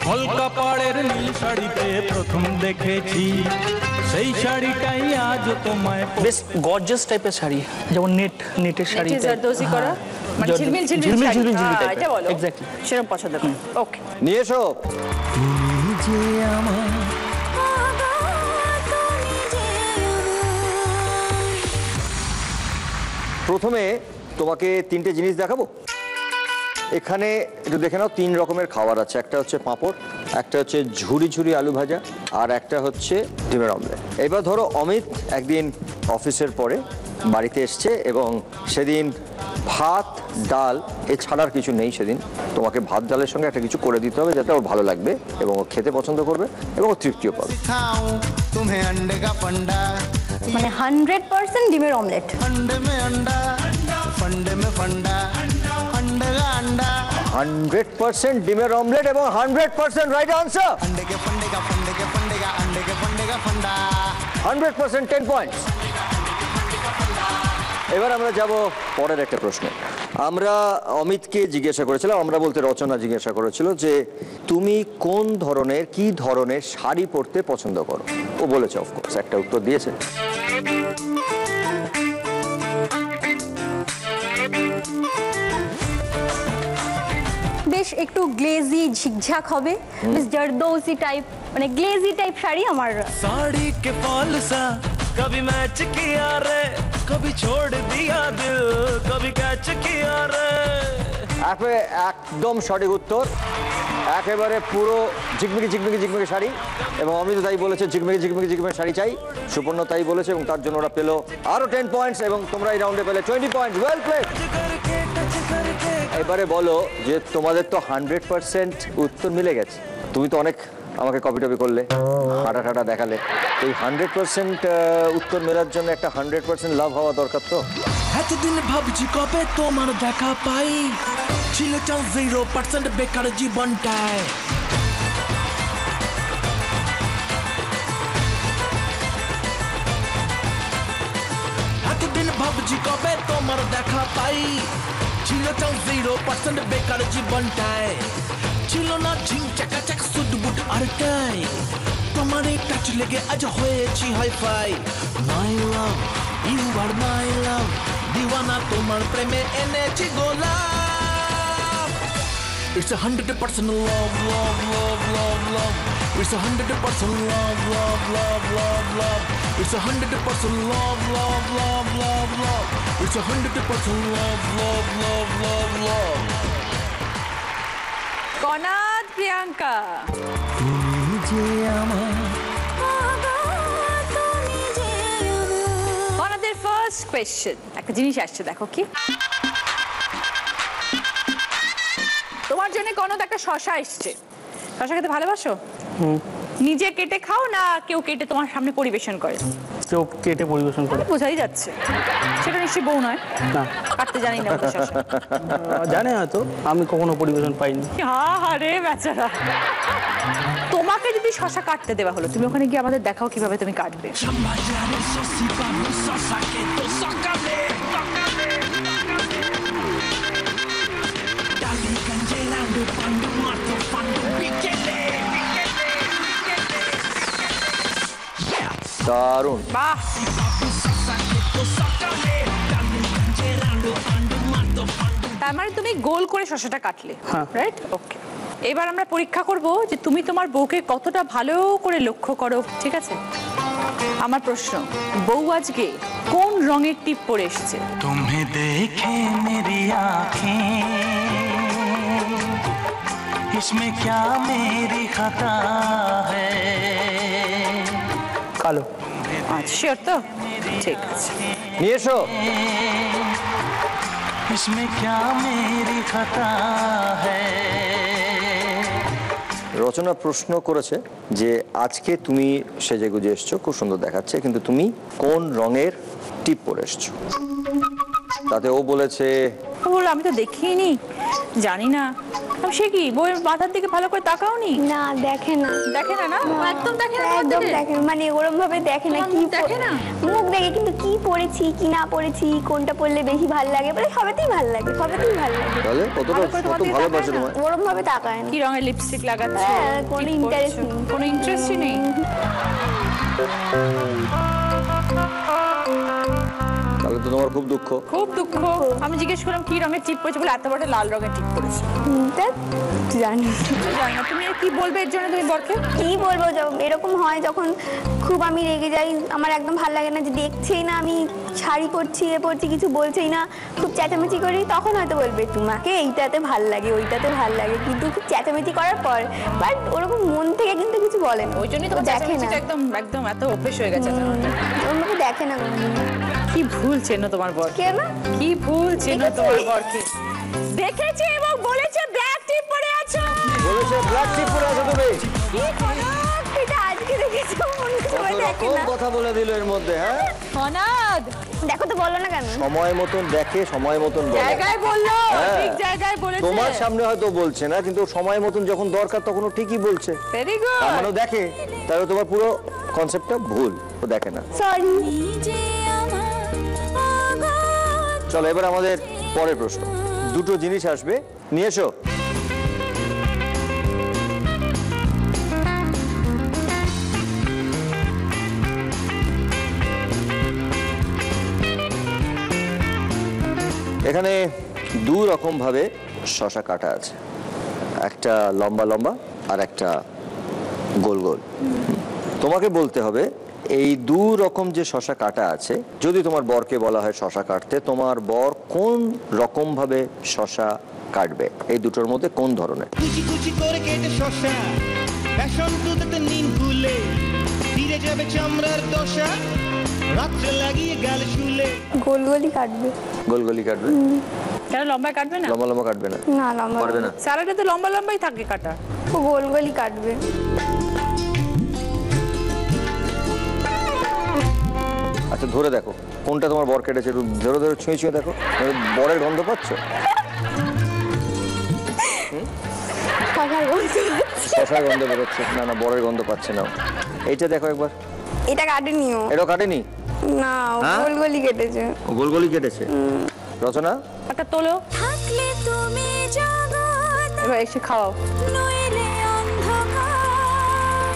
L: কলকা পাড়ের নীল শাড়িতে প্রথম দেখেছি, সেই শাড়িটাই আজ তোমায়
A: বেশ গর্জিয়াস টাইপের শাড়ি, যেমন নেটের শাড়ি,
C: জারদোজি করা, মানে ঝিলমিল টাইপের। এটা বলো
A: এক্স্যাক্টলি
C: সেরকম পছন্দ করে। ওকে,
B: নিয়ে এসো। প্রথমে তোমাকে তিনটে জিনিস দেখাবো। এখানে একটু দেখে নাও, 3 রকমের খাবার আছে। একটা হচ্ছে পাঁপড়, একটা হচ্ছে ঝুরি ঝুরি আলু ভাজা, আর একটা হচ্ছে ডিমের অমলেট। এবার ধরো অমিত একদিন অফিসের পরে বাড়িতে এসছে এবং সেদিন ভাত ডাল এছাড়া আর কিছু নেই। সেদিন তোমাকে ভাত ডালের সঙ্গে একটা কিছু করে দিতে হবে যাতে ওর ভালো লাগবে এবং ও খেতে পছন্দ করবে এবং ও তৃপ্তিও পাবে।
F: तुम्हें अंडे का फंडा,
H: মানে 100% ডিমের অমলেট।
F: अंडे में अंडा, फंडे में फंडा, अंडे का अंडा,
B: 100% ডিমের অমলেট এবং 100% রাইট আনসার।
F: अंडे के फंडे का फंडे के फंडे का अंडे के फंडे का फंडा,
B: 100% 10 পয়েন্টস। এবার আমরা যাব পরের একটা প্রশ্ন। আমরা অমিতকে জিজ্ঞাসা করেছিলাম, আমরা বলতে রচনা জিজ্ঞাসা করেছিল যে তুমি কোন ধরনের, কি ধরনের শাড়ি পরতে পছন্দ করো। ও বলেছে অফকোর্স, একটা উত্তর দিয়েছে।
H: বেশ একটু গ্লেজি ঝিকঝাক হবে, বেশ জারদৌসি টাইপ, মানে গ্লেজি টাইপ শাড়ি আমার।
L: साड़ी के फॉल सा कभी मैच किया रे, कभी छोड़ दिया दिल, कभी कैच किया रे।
B: একদম সঠিক উত্তর, একেবারে পুরো ঝিকমিকি ঝিকমিকি ঝিকমিকি শাড়ি। এবং অমিত তাই বলেছে ঝিকমিকি ঝিকমিকি ঝিকমিকি শাড়ি চাই, সুপর্ণ তাই বলেছে এবং তার জন্য ওরা পেলো আরো 10 পয়েন্টস এবং তোমরা এই রাউন্ডে পেলে 20 পয়েন্টস। Well played. এবারে বলো যে তোমাদের তো 100% উত্তর মিলে গেছে, তুমি তো অনেক আমাকে কপি টপি করলে, হাঁটা ঠাটা দেখালে। এই 100% উত্তর মেলার জন্য একটা 100% লাভ হওয়া দরকার। তো
L: এতদিন ভাবছি কবে তোমার দেখা পাই, ছিল চাও 0% বেকার জীবনটায়। এতদিন ভাবছি কবে তোমার দেখা পাই, ছিল চাও 0% বেকার জীবনটায়। ছিল না ঝিং চাকাচাক সুটবুট আর টাই, তোমার এই টাচ লেগে আজ হয়েছি হাইফাই। মাই লাভ ইউ আর মাই লাভ, দিওয়ানা তোমার প্রেমে এনেছি গোলাপ। It's 100% love, love, love, love, love. It's 100% love, love, love, love, love. It's 100% love, love, love, love, love. It's 100% love, love, love, love, love.
C: Kanad, Priyanka.
L: যে আমার
C: আমাদের ফার্স্ট কোয়েশ্চেন, একটা জিনিস আসছে দেখো কি। তোমার জন্য কোনো একটা শশা এসছে। শশা খেতে ভালোবাসো? নিজে কেটে খাও না কেউ কেটে তোমার সামনে পরিবেশন করে?
G: কেউ কেটে পরিবেশন করে।
C: বোঝাই যাচ্ছে সেটা নিশ্চয়ই বউ নয়।
G: না,
C: কাটতে জানি না ওদের শশা।
G: জানে হয়তো, আমি কখনো পরিবেশন পাইনি।
C: আরে বেচারা, তোমাকে যদি শশা কাটতে দেওয়া হলো, তুমি ওখানে গিয়ে আমাদের দেখাও কিভাবে তুমি কাটবে।
B: দারুণ।
C: বাহ, তার মানে তুমি গোল করে শশাটা কাটলে, রাইট? ওকে, এবার আমরা পরীক্ষা করব যে তুমি তোমার বউকে কতটা ভালো করে লক্ষ্য করো, ঠিক আছে? আমার প্রশ্ন, বউ আজকে কোন রঙের টিপ পরে এসেছে?
L: तुम्हें देखे मेरी आँखें इसमें क्या मेरी खता है
G: কালো।
C: আচ্ছা, শিওর তো? ঠিক আছে,
B: নিয়ে এসো।
L: इसमें क्या मेरी खता है
B: রচনা প্রশ্ন করেছে যে আজকে তুমি সেজে গুজে এসছো, খুব সুন্দর দেখাচ্ছে, কিন্তু তুমি কোন রঙের টিপ পরে এসছো? তাতে ও বলেছে,
C: ও বললো আমি তো দেখিনি, জানি না। সে কি বউয়ের মাথার দিকে ভালো করে তাকাওনি?
K: না, দেখে না।
C: দেখে না? না, একদম দেখে না।
K: একদম দেখে না, মানে ওরম ভাবে দেখে না। কি
C: দেখে না?
K: মুখ দেখে, কিন্তু কি পরেছি কি না পরেছি, কোনটা পরলে বেশি ভালো লাগে, বলে সবেতেই ভালো লাগে, সবেতেই ভালো লাগে।
B: তাহলে কতটা কত ভালোবাসে তোমায়?
K: ওরম ভাবে তাকায় না।
C: কি রঙের লিপস্টিক লাগাচ্ছে?
K: হ্যাঁ, কোনো ইন্টারেস্ট নেই।
C: কোনো ইন্টারেস্টই নেই।
B: তাহলে তো তোমার খুব দুঃখ।
C: খুব দুঃখ। আমি জিজ্ঞেস করলাম কি রঙের টিপ পরেছে, বলে এত বড় লাল রঙের টিপ পরেছে।
K: জানি
C: জানি না। তুমি কি বলবে এর জন্য তুমি বরকে?
K: কি বলবো, এরকম হয় যখন খুব আমি রেগে যাই, আমার একদম ভালো লাগে না যে দেখছেই না আমি শাড়ি পরছি, এ পরছি, কিছু বলছেই না, খুব চেঁচামেচি করি, তখন হয়তো বলবে তোমাকে এইটাতে ভাল লাগে, ওইটাতে ভাল লাগে, কিন্তু খুব চেঁচামেচি করার পর, বাট ওরকম মন থেকে কিন্তু কিছু বলে না।
C: ওই জন্যই তো
K: দেখে না,
C: একদম একদম এত অভ্যেস হয়ে গেছে।
K: ওরকম দেখে না।
C: কি ভুল চেনো তোমার বর?
K: কে না?
C: কি ভুল চেনো তোমার বরকে? দেখেছে এবং বলেছে ব্ল্যাক টিপ পরে আছো।
B: বলেছে ব্ল্যাক টিপ পরে আছো তুমি।
K: কি করো? এটা আজকে দেখেছো, মনে সবাই দেখে
B: কোন
K: না।
B: কথা বলে দিল এর মধ্যে? হ্যাঁ,
C: অনাদ
K: দেখো তো, বলো না কেন?
B: সময় মতন দেখে, সময় মতন বলে।
C: জায়গায় বললো,
B: হ্যাঁ।
C: ঠিক জায়গায় বলেছে।
B: তোমার সামনে হয়তো বলছে না, কিন্তু সময় মতন যখন দরকার তখন ও ঠিকই বলছে।
C: Very good.
B: তার মানে ও দেখে, তাহলে তোমার পুরো কনসেপ্টটা ভুল, ও দেখে না।
K: সরি।
B: চলো এবার আমাদের পরের প্রশ্ন। দুটো জিনিস আসবে, নিয়ে এসো। এখানে দু রকম ভাবে শশা কাটা আছে, একটা লম্বা লম্বা আর একটা গোল গোল। তোমাকে বলতে হবে এই দু রকম যে শশা কাটা আছে, যদি তোমার বরকে বলা হয় শশা কাটতে, তোমার বর কোন রকম ভাবে শশা কাটবে? এই দুটোর মধ্যে কোন ধরনের?
M: কুচি কুচি করে কেটে শশা, বেসন দুধেতে নিন গুলে, ফিরে যাবে চামড়ার দশা, রাত্রে লাগিয়ে গাল শুলে।
K: গোল গোলই কাটবে।
B: গোল গোলই কাটবে?
C: কেন লম্বা কাটবে না?
B: লম্বা লম্বা কাটবে না?
K: না, লম্বা
B: পারবে না।
C: স্যালাডে তো লম্বা লম্বাই থাকে কাটা।
K: ও গোল গোলই কাটবে।
B: আচ্ছা ধরে দেখো কোনটা তোমার বর কেটেছে, একটু ধরে ধরে ছুঁয়ে ছুঁয়ে দেখো। বরের গন্ধ পাচ্ছ? শশার গন্ধ বেরোচ্ছে। না না, বরের গন্ধ পাচ্ছে না। এইটা দেখো একবার।
K: এটা কাটেনিও।
B: এটা কাটেনি?
K: না, ও
B: হ্যাঁ?
K: গোল গোলই কেটেছে।
B: ও গোল গোলই কেটেছে। রচনা
C: একটা তোলো।
K: থাকলে তুমি জগৎ,
C: এবার এসে খাওয়াও।
K: নইলে অন্ধকার,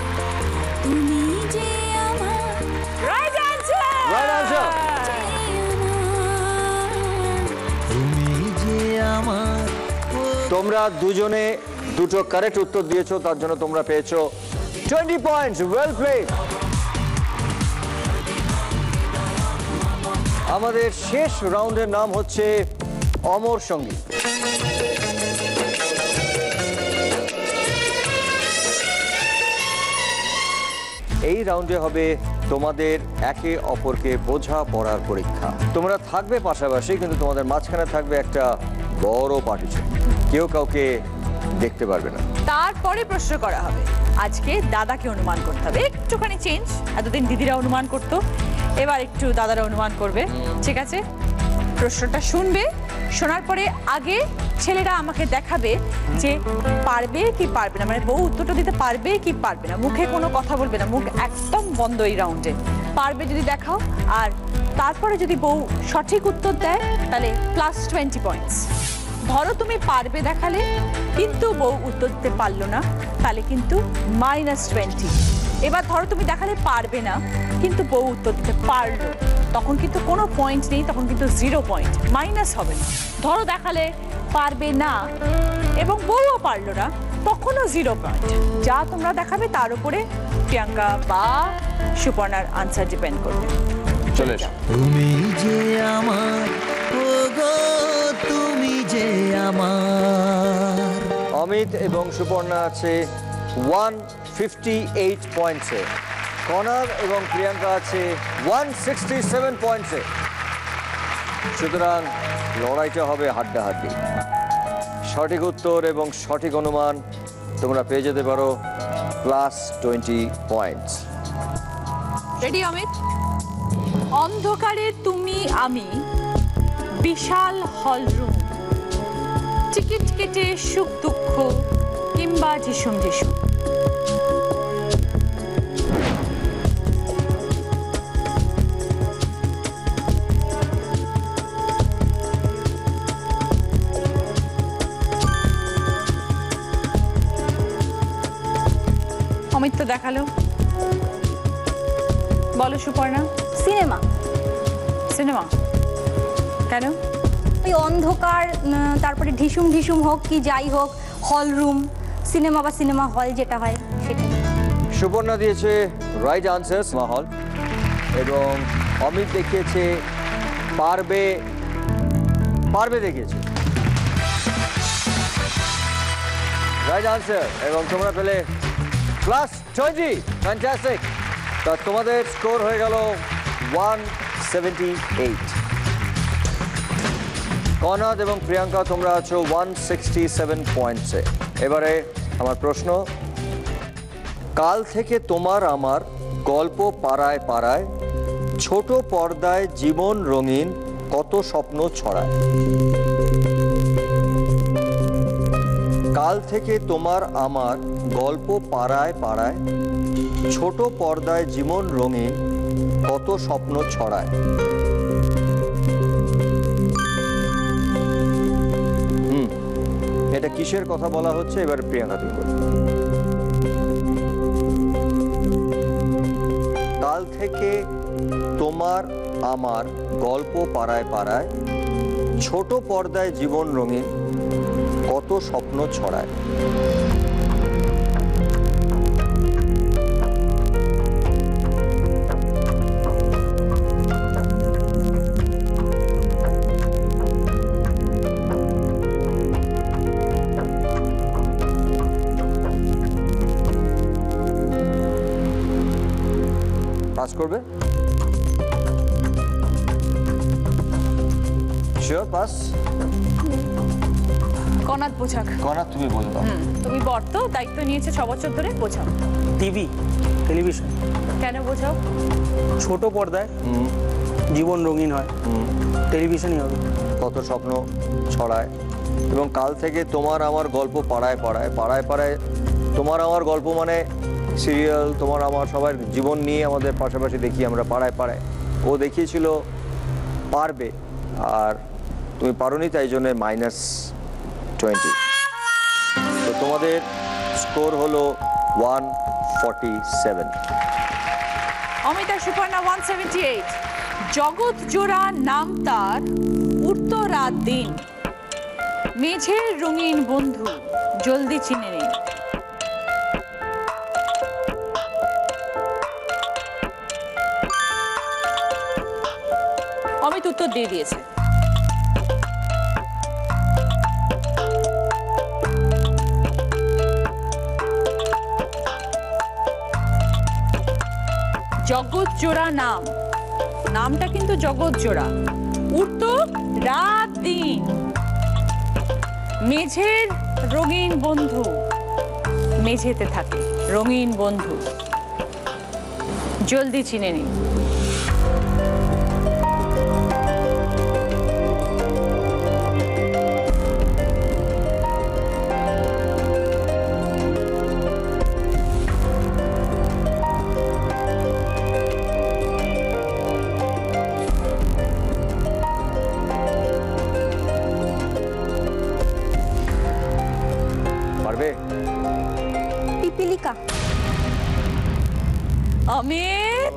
K: তুমি যে আমার
C: রাইট আনসার।
B: Right answer.
L: তুমি যে আমার
B: তোমরা দুজনে দুটো কারেক্ট উত্তর দিয়েছো, তার জন্য তোমরা পেয়েছো 20 পয়েন্টস। Well played. আমাদের শেষ রাউন্ডের নাম হচ্ছে অমর সঙ্গী। এই রাউন্ডে হবে তোমাদের একে অপরকে বোঝা পড়ার পরীক্ষা। তোমরা থাকবে পাশাপাশি, কিন্তু তোমাদের মাঝখানে থাকবে একটা বড় পার্টিশন, কেউ কাউকে দেখতে পারবে না।
C: তারপরে প্রশ্ন করা হবে। আজকে দাদাকে অনুমান করতে হবে, একটুখানি চেঞ্জ। এতদিন দিদিরা অনুমান করতো, এবার একটু দাদারা অনুমান করবে। ঠিক আছে, প্রশ্নটা শুনবে, শোনার পরে আগে ছেলেরা আমাকে দেখাবে যে পারবে কি পারবে না, মানে বউ উত্তরটা দিতে পারবে কি পারবে না। মুখে কোনো কথা বলবে না, মুখ একদম বন্ধ এই রাউন্ডে। পারবে যদি দেখাও, আর তারপরে যদি বউ সঠিক উত্তর দেয় তাহলে +20 পয়েন্টস। ধরো তুমি পারবে দেখালে কিন্তু বউ উত্তর দিতে পারলো না, তাহলে কিন্তু -20। এবার ধরো তুমি দেখালে পারবে না কিন্তু বউ উত্তর দিতে পারলো, তখন কিন্তু কোনো পয়েন্ট নেই, তখন কিন্তু 0 পয়েন্ট, মাইনাস হবে না। ধরো দেখালে পারবে না এবং বউও পারলো না, তখনও 0 পয়েন্ট। যা তোমরা দেখাবে তার উপরে প্রিয়াঙ্কা বা সুপর্ণার আনসার ডিপেন্ড করবে।
B: চলে এসো।
L: তুমি যে আমার, ও গো তুমি যে আমার।
B: অমিত এবং সুপর্ণা আছে 158 পয়েন্টসে, কনক এবং প্রিয়াঙ্কা আছে 167 পয়েন্টসে। সুতরাং লড়াইটা হবে হাড্ডাহাড্ডি। সঠিক উত্তর এবং সঠিক অনুমান তোমরা পেয়ে যেতে পারো +20 পয়েন্টস।
C: রেডি অমিত? অন্ধকারে তুমি আমি, বিশাল হল রুম, টিকিট কেটে সুখ দুঃখ কিংবা ঝিসুম ঝিসুম। অমিত তো দেখালো, বলো সুপর্ণা।
H: সিনেমা।
C: সিনেমা কেন?
H: ওই অন্ধকার, তারপরে ঢিসুম ঢিসুম হোক কি যাই হোক, হল রুম, সিনেমা বা সিনেমা হল যেটা হয় সেটাই।
B: সুপর্ণা দিয়েছে রাইট আনসার সিনেমা হল, এবং অমিত দেখিয়েছে পারবে, পারবে দেখিয়েছে রাইট আনসার, এবং তোমরা পেলে +20। ফ্যান্টাস্টিক। তা তোমাদের স্কোর হয়ে গেল 178। কনক এবং প্রিয়াঙ্কা তোমরা আছো 167 পয়েন্টসে। এবারে আমার প্রশ্ন, কাল থেকে তোমার আমার গল্প পাড়ায় পাড়ায়, ছোট পর্দায় জীবন রঙিন কত স্বপ্ন ছড়ায়। কাল থেকে তোমার আমার গল্প পাড়ায় পাড়ায়, ছোট পর্দায় জীবন রঙিন কত স্বপ্ন ছড়ায়। এটা কিসের কথা বলা হচ্ছে? এবার প্রিয়াঙ্কা তুমি বলো। কাল থেকে তোমার আমার গল্প পাড়ায় পাড়ায়, ছোট পর্দায় জীবন রঙিন কত স্বপ্ন ছড়ায়। পাস করবে? Sure pass?
C: কনাদ বোঝাক।
B: কনক তুমি বলবা।
C: তুমি বর তো, দায়িত্ব নিয়েছে 6 বছর ধরে, বোঝাও।
G: TV, television.
C: কেন বোঝাও?
G: ছোট পর্দায় জীবন রঙিন হয়, টেলিভিশনই হবে।
B: কত স্বপ্ন ছড়ায়। এবং কাল থেকে তোমার আমার গল্প পাড়ায় পাড়ায়, পাড়ায় পাড়ায় তোমার আমার গল্প মানে সিরিয়াল, তোমার আমার সবার জীবন নিয়ে আমাদের পাশাপাশি দেখি আমরা পাড়ায় পাড়ায়। ও দেখিয়েছিল পারবে, আর তুমি পারোনি, তাই জন্য -20। তো তোমাদের স্কোর হলো 147।
C: অমিতা সুপর্ণা 178। জগৎ জোড়া নাম তার, উঠতো রাত দিন, মেঝের রঙিন বন্ধু জলদি চিনে নিন। অমিত উত্তর দিয়ে দিয়েছে। জগৎ জোড়া নাম, নামটা কিন্তু জগৎ জোড়া। উঠতো রাত দিন, মেঝের রঙিন বন্ধু, মেঝেতে থাকে রঙিন বন্ধু। জলদি চিনে নিন।
B: পারবে?
H: পিপিলিকা।
C: অমিত,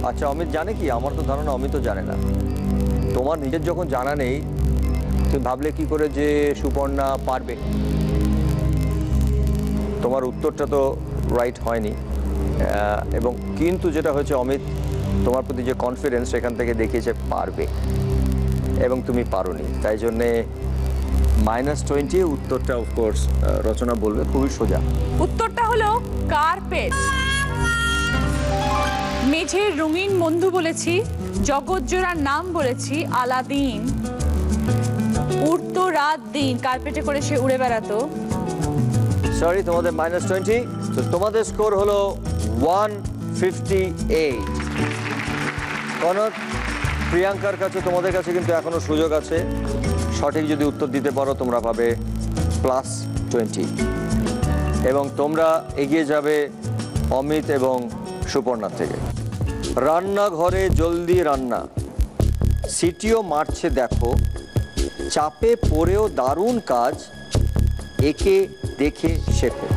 B: আচ্ছা অমিত জানে কি? আমার তো ধারণা অমিতও জানে না। তোমার নিজের যখন জানা নেই, তুমি ভাবলে কি করে যে সুপর্ণা পারবে? তোমার উত্তরটা তো রাইট হয়নি। এবং কিন্তু যেটা হয়েছে, অমিত তোমার প্রতি যে কনফিডেন্স সেখান থেকে দেখিয়েছে পারবে, এবং তুমি পারোনি। তাই জন্যে -20। উত্তরটা অফকোর্স রচনা বলবে, খুবই সোজা।
C: উত্তরটা হলো কার্পেট। মেঝের রঙিন বন্ধু বলেছি, জগৎ জোড়ার নাম বলেছি আলাদিন, উড়তো রাত দিন, কার্পেটে করে সে উড়ে বেড়াতো।
B: সরি, তোমাদের -20। তো তোমাদের স্কোর হলো 158। কনক, প্রিয়াঙ্কার কাছে, তোমাদের কাছে কিন্তু এখনো সুযোগ আছে। সঠিক যদি উত্তর দিতে পারো তোমরা পাবে +20, এবং তোমরা এগিয়ে যাবে অমিত এবং সুপর্ণার থেকে। রান্নাঘরে জলদি রান্না, সিটিও মারছে দেখো, চাপে পড়েও দারুণ কাজ, একে দেখে শেখো।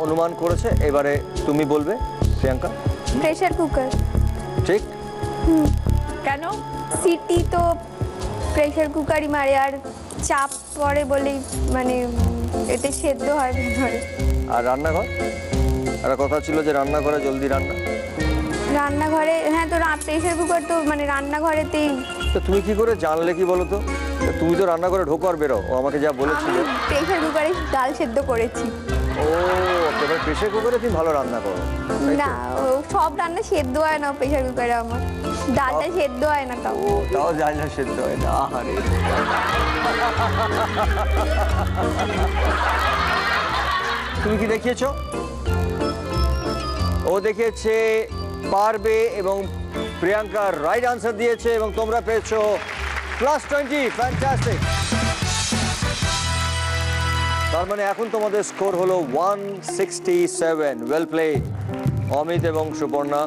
B: অনুমান করেছে, এবারে তুমি বলবে প্রিয়াঙ্কা।
K: Pressure cooker.
B: ঠিক।
C: কেন?
K: সিটি তো প্রেসার কুকারই মারে, আর চাপ পড়ে বলেই মানে এতে সেদ্ধ হয় ভিতরে।
B: আর রান্নাঘর, একটা কথা ছিল যে রান্নাঘরে জলদি রান্না।
K: রান্নাঘরে, হ্যাঁ, তো প্রেসার কুকার তো মানে রান্নাঘরেতেই।
B: তো তুমি কি করে জানলে কি বলো তো? তুমি তো রান্নাঘরে ঢোকো আর বেরো, ও আমাকে যা বলেছিল।
K: প্রেসার কুকারে ডাল সেদ্ধ করেছি।
B: ও, তোমার প্রেসার কুকারে তুমি ভালো রান্না করো?
K: না, সব রান্না সেদ্ধ হয় না প্রেসার কুকারে, আমার ডালটা সেদ্ধ হয় না। তাও
B: তাও জানি না সেদ্ধ হয় না। আরে তুমি কি দেখিয়েছো? ও দেখিয়েছে পারবে, এবং প্রিয়াঙ্কা রাইট আনসার দিয়েছে, এবং তোমরা পেয়েছো +20। ফ্যান্টাস্টিক। তার মানে এখন তোমাদের স্কোর হলো 167। ওয়েল প্লেড অমিত এবং সুপর্ণা।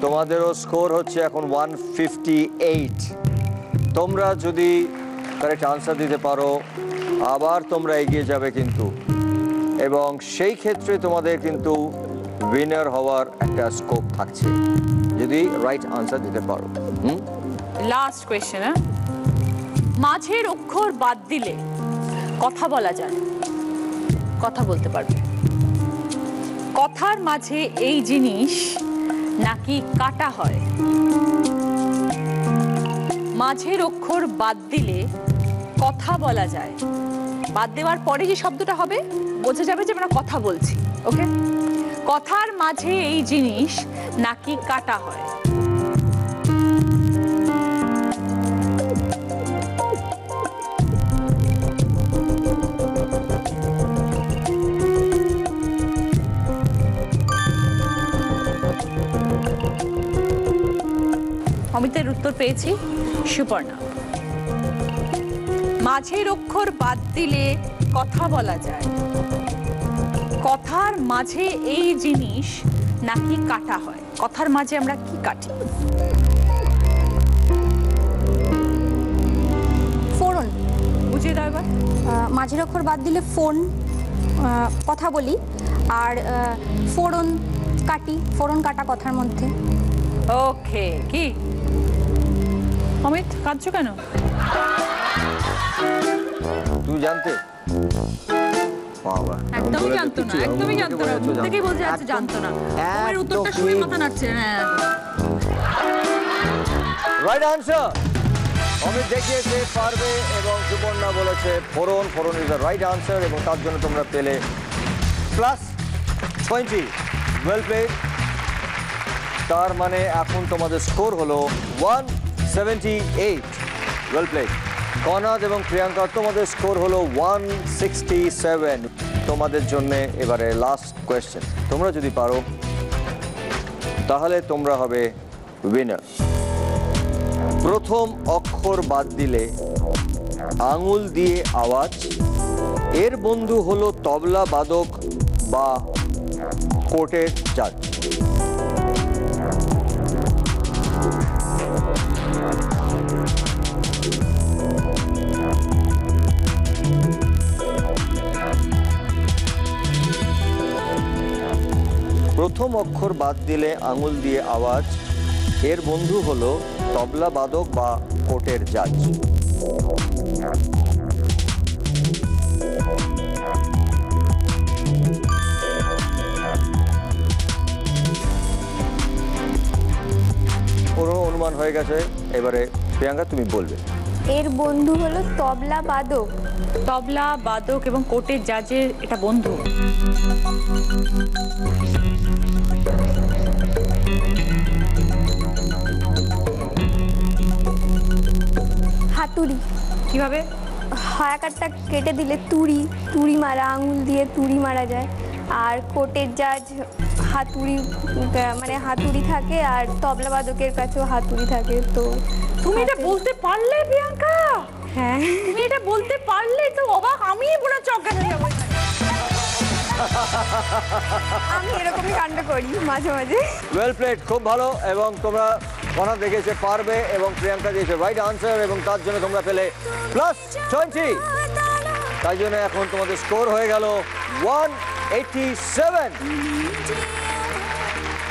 B: তোমাদেরও স্কোর হচ্ছে এখন 158। তোমরা যদি কারেক্ট আনসার দিতে পারো, আবার তোমরা এগিয়ে যাবে কিন্তু, এবং সেই ক্ষেত্রে তোমাদের কিন্তু উইনার হওয়ার একটা স্কোপ থাকছে যদি রাইট আনসার দিতে পারো।
C: Last question. মাঝের অক্ষর বাদ দিলে কথা বলা যায়, কথা বলতে পারবে। কথার মাঝে এই জিনিস নাকি কাটা হয়? মাঝের অক্ষর বাদ দিলে কথা বলা যায়, বাদ দেওয়ার পরে যে শব্দটা হবে বোঝা যাবে যে আমরা কথা বলছি। ওকে, কথার মাঝে এই জিনিস নাকি কাটা হয়? অমিতের উত্তর পেয়েছি, সুপর্ণা। মাঝের অক্ষর বাদ দিলে কথা বলা যায়, কথার মাঝে এই জিনিস নাকি কাটা হয়? কথার মাঝে আমরা কি কাটি?
H: ফোড়ন।
C: বুঝিয়ে দাও এবার।
H: মাঝের অক্ষর বাদ দিলে ফোন, কথা বলি, আর ফোড়ন কাটি, ফোড়ন কাটা কথার মধ্যে।
C: ওকে, কি অমিত কাঁদছো কেন?
B: তুমি জানতে?
C: একদমই জানতো না, একদমই জানতো না, মুখ থেকেই বলছে আচ্ছা জানতো না। তোমার উত্তরটা শুনে মাথা নাড়ছে। হ্যাঁ,
B: রাইট আনসার। অমিত দেখিয়েছে পারবে, এবং সুপর্ণা বলেছে ফোড়ন। ফোড়ন ইজ দ্য রাইট আনসার, এবং তার জন্য তোমরা পেলে 20. Well played. তার মানে এখন তোমাদের স্কোর হলো 178। Well played. কনাদ এবং প্রিয়াঙ্কা, তোমাদের স্কোর হলো 167। তোমাদের জন্য এবারে লাস্ট কোয়েশ্চেন। তোমরা যদি পারো তাহলে তোমরা হবে উইনার। প্রথম অক্ষর বাদ দিলে আঙুল দিয়ে আওয়াজ, এর বন্ধু হলো তবলা বাদক বা কোর্টের জাজ। প্রথম অক্ষর বাদ দিলে আঙুল দিয়ে আওয়াজ, এর বন্ধু হলো তবলা বাদক বা কোর্টের জাজ। পুরো অনুমান হয়ে গেছে, এবারে প্রিয়াঙ্কা তুমি বলবে।
K: এর বন্ধু হলো তবলা বাদক।
C: তবলা বাদক এবং কোর্টের জাজের এটা বন্ধু।
K: হাতুড়ি।
C: কিভাবে?
K: হায়াকারটা কেটে দিলে তুড়ি, তুড়ি মারা, আঙুল দিয়ে তুড়ি মারা যায়। আর কোর্টের জাজ হাতুড়ি, মানে হাতুড়ি থাকে, আর তবলা বাদকের কাছেও হাতুড়ি থাকে। তো
C: তুমি এটা বলতে পারলে প্রিয়াঙ্কা?
K: হ্যাঁ,
C: তুমি এটা বলতে পারলে তো অবাক, আমি পুরো চক্কর হয়ে যাবো।
K: আমি এরকমই কাণ্ড করি মাঝে মাঝে।
B: ওয়েল প্লেড, খুব ভালো। এবং তোমরা কনাদ দেখেছে পারবে এবং প্রিয়াঙ্কা দিয়েছে রাইট আনসার, এবং তার জন্য তোমরা পেলে +20। তাই জন্য এখন তোমাদের স্কোর হয়ে গেল 187।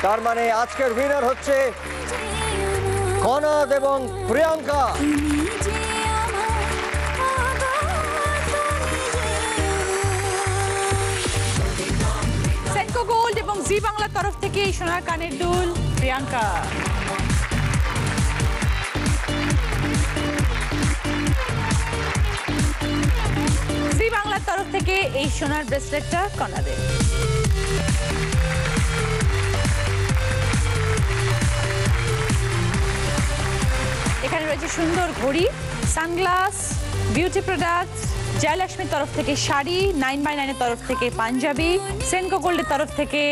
B: তার মানে আজকের উইনার হচ্ছে কনাদ এবং প্রিয়াঙ্কা।
C: সেনকো গোল্ড এবং জি বাংলার তরফ থেকে এই সোনার কানের দুল প্রিয়াঙ্কা। জি বাংলার তরফ থেকে এই সোনার ব্রেসলেটটা কনাদের। এখানে রয়েছে সুন্দর ঘড়ি, সানগ্লাস, বিউটি প্রোডাক্টস, জয়লক্ষ্মীর তরফ থেকে শাড়ি, 9x9 এর তরফ থেকে পাঞ্জাবি, সেনকো গোল্ডের তরফ থেকে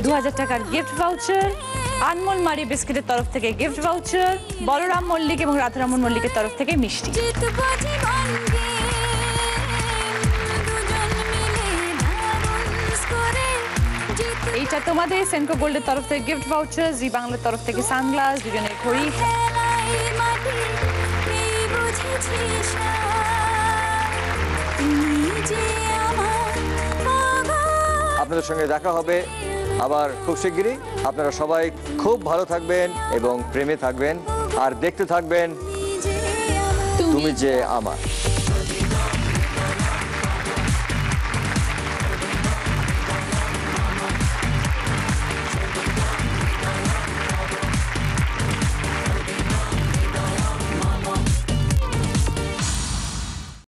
C: 2000 টাকার গিফট ভাউচার, আনমোল মারি বিস্কিটের তরফ থেকে গিফট ভাউচার, বলরাম মল্লিক এবং রাধারমন মল্লিকের তরফ থেকে মিষ্টি। এইটা তোমাদের সেনকো গোল্ডের তরফ থেকে গিফট ভাউচার, জি বাংলার তরফ থেকে সানগ্লাস, দুজনের ঘড়ি।
B: আপনাদের সঙ্গে দেখা হবে আবার খুব শিগগিরই। আপনারা সবাই খুব ভালো থাকবেন এবং প্রেমে থাকবেন, আর দেখতে থাকবেন তুমি যে আমার।